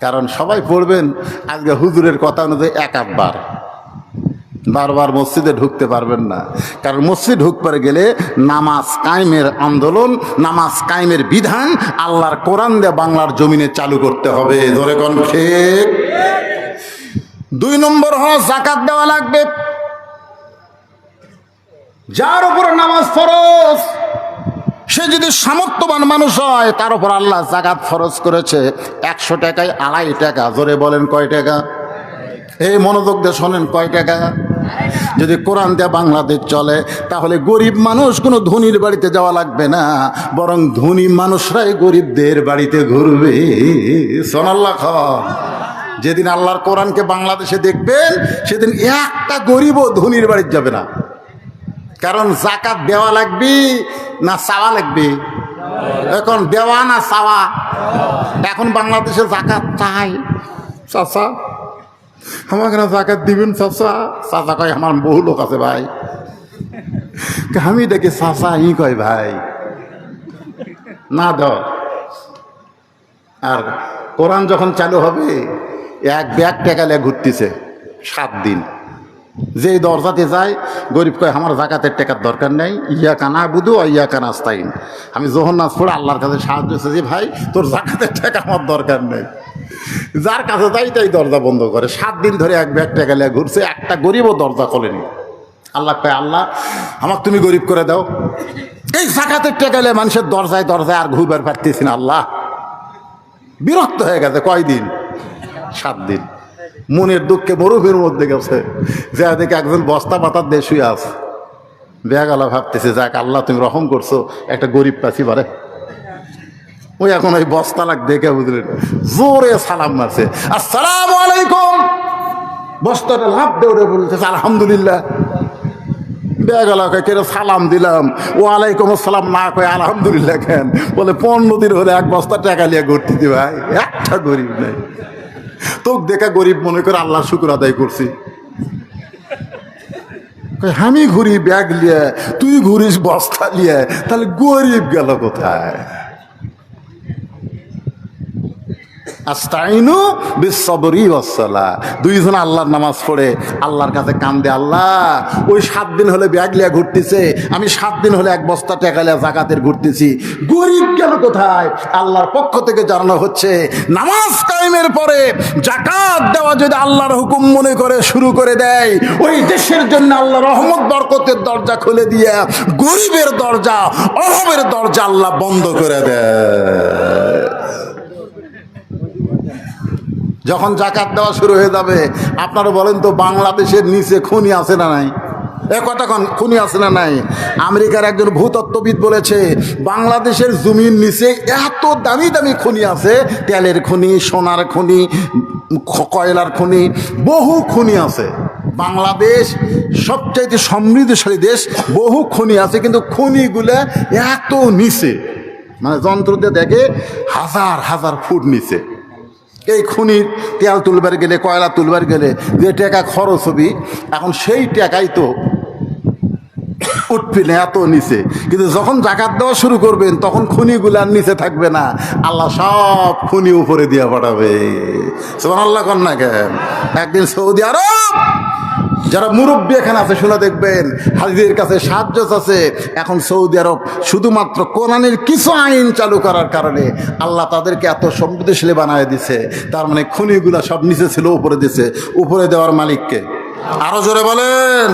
কারণ সবাই পড়বেন আজকে হুজুরের কথা অনুযায়ী 1 বার, বারবার মসজিদে ঢুকতে পারবেন না। কারণ মসজিদ ঢুকতে গেলে নামাজ কায়েমের আন্দোলন, নামাজ কায়েমের বিধান আল্লাহর কোরআন দিয়ে বাংলার জমিনে চালু করতে হবে। ধরে কোন ঠিক? 2 নম্বর হলো যাকাত দেওয়া লাগবে। যার উপর নামাজ ফরজ, সে যদি সামর্থ্যবান মানুষ হয় তার উপর আল্লাহ যাকাত ফরজ করেছে। 100 টাকায় 2.5 টাকা। জোরে বলেন কয় টাকা? এই মনোযোগ দিয়ে শোনেন, কয় টাকা? যদি কোরআন দিয়ে বাংলাদেশ চলে তাহলে গরিব মানুষ কোনো ধনীর বাড়িতে যাওয়া লাগবে না, বরং ধনী মানুষরাই গরিবদের বাড়িতে ঘুরবে। সুবহানাল্লাহ। যেদিন আল্লাহর কোরআনকে বাংলাদেশে দেখবেন সেদিন একটা গরিবও ধনীর বাড়িতে যাবে না। কারণ যাকাত দেওয়া লাগবে না চাওয়া লাগবে? এখন দেওয়া না চাওয়া? এখন বাংলাদেশে যাকাত চাই। চাচা আমাকে না যাকাত দিবেন চাচা? চাচা কয় আমার বহু লোক আছে ভাই। আমি দেখি চাচা ই কয় ভাই না দাও। আর কোরআন যখন চালু হবে 1 ব্যাগ টাকা নিয়ে ঘুরতেছে 7 দিন। যেই দরজাতে যায় গরিব কয় আমার যাকাতের টাকার দরকার নেই, ইয়াকা নাবুদু ওয়া ইয়াকা নাস্তাইন। আমি যখন নাচ পড়ে আল্লাহর কাছে সাহায্য চেয়েছি, ভাই তোর যাকাতের টাকা আমার দরকার নেই। যার কাছে যাই তাই দরজা বন্ধ করে। 7 দিন ধরে 1 ব্যাগ টাকা নিয়ে ঘুরছে, একটা গরিবও দরজা খোলেনি। আল্লাহ কয় আল্লাহ আমাকে তুমি গরিব করে দাও। এই যাকাতের টাকা নিয়ে মানুষের দরজায় দরজায় আর ঘুরবার পারতেছি না। আল্লাহ বিরক্ত হয়ে গেছে। কয়দিন? 7 দিন। মনের দুঃখে মরুভূমির মধ্যে গেছে, যে দেখে একজন বস্তা পাতার দিয়ে শুয়ে আছে। বেহাগালা ভাবতেছে যাক আল্লাহ তুমি রহম করছো, একটা গরিব পাচ্ছি পারে। ওই এখন ওই বস্তা লাগ দেখে বুঝলেন জোরে সালাম মারছে, আসসালামু আলাইকুম। বস্তাটা লাভ দৌড়ে বলতেছে আলহামদুলিল্লাহ। বেগালাকে কেন সালাম দিলাম, ওয়ালাইকুম আসসালাম না কয়ে আলহামদুলিল্লাহ কেন? বলে 15 দিন হলে 1 বস্তা টাকা নিয়ে ঘুরতেছি ভাই, একটা গরিব নাই। তোকে দেখা গরিব মনে করে আল্লাহ শুক্র আদায় করছি। আমি ঘুরি ব্যাগ লিয়ে, তুই ঘুরিস বস্তা লিয়ে, তাহলে গরিব গেল কোথায়? আস্তাইনু বিসসবরি ওয়াসসালাহ। দুইজন আল্লাহর নামাজ পড়ে আল্লাহর কাছে কান্দে, আল্লাহ ওই 7 দিন হলে ব্যাগ লিয়া ঘুরতেছে, আমি 7 দিন হলে 1 বস্তা টাকা লিয়া জাকাতের ঘুরতেছি, গরিব গেল কোথায়? আল্লাহর পক্ষ থেকে জানানো হচ্ছে, নামাজ কায়েমের পরে জাকাত দেওয়া যদি আল্লাহর হুকুম মনে করে শুরু করে দেয়, ওই দেশের জন্য আল্লাহ রহমত বরকতের দরজা খুলে দিয়ে গরিবের দরজা, অভাবের দরজা আল্লাহ বন্ধ করে দেয়। যখন জাকাত দেওয়া শুরু হয়ে যাবে, আপনারা বলেন তো বাংলাদেশের নিচে খনি আছে না নাই? কথা খুনি আছে না নাই? আমেরিকার একজন ভূতত্ত্ববিদ বলেছে বাংলাদেশের জমির নিচে এত দামি দামি খনি আছে, তেলের খনি, সোনার খনি, কয়লার খনি, বহু খনি আছে। বাংলাদেশ সবচাইতে সমৃদ্ধশালী দেশ, বহু খনি আছে, কিন্তু খনিগুলো এত নিচে, মানে যন্ত্র দিয়ে দেখে 1000 ফুট নিচে। এই খনির তেল তুলবার গেলে, কয়লা তুলবার গেলে যে টাকা খরচ হবি, এখন সেই টাকাই তো উঠবি না, এত নিচে। কিন্তু যখন জাকাত দেওয়া শুরু করবেন তখন খনিগুলার নিচে থাকবে না, আল্লাহ সব খনি উপরে দিয়ে পাঠাবে। সুবহানাল্লাহ কন না কেন? একদিন সৌদি আরব যারা মুরব্বী এখানে আছে শুনে দেখবেন, হাজিদের কাছে সাহায্য আছে। এখন সৌদি আরব শুধুমাত্র কোরআনের কিছু আইন চালু করার কারণে আল্লাহ তাদেরকে এত সমৃদ্ধশালী বানায় দিছে। তার মানে খনিগুলা সব নিচে ছিল, উপরে দিছে। উপরে দেওয়ার মালিককে আরো জোরে বলেন।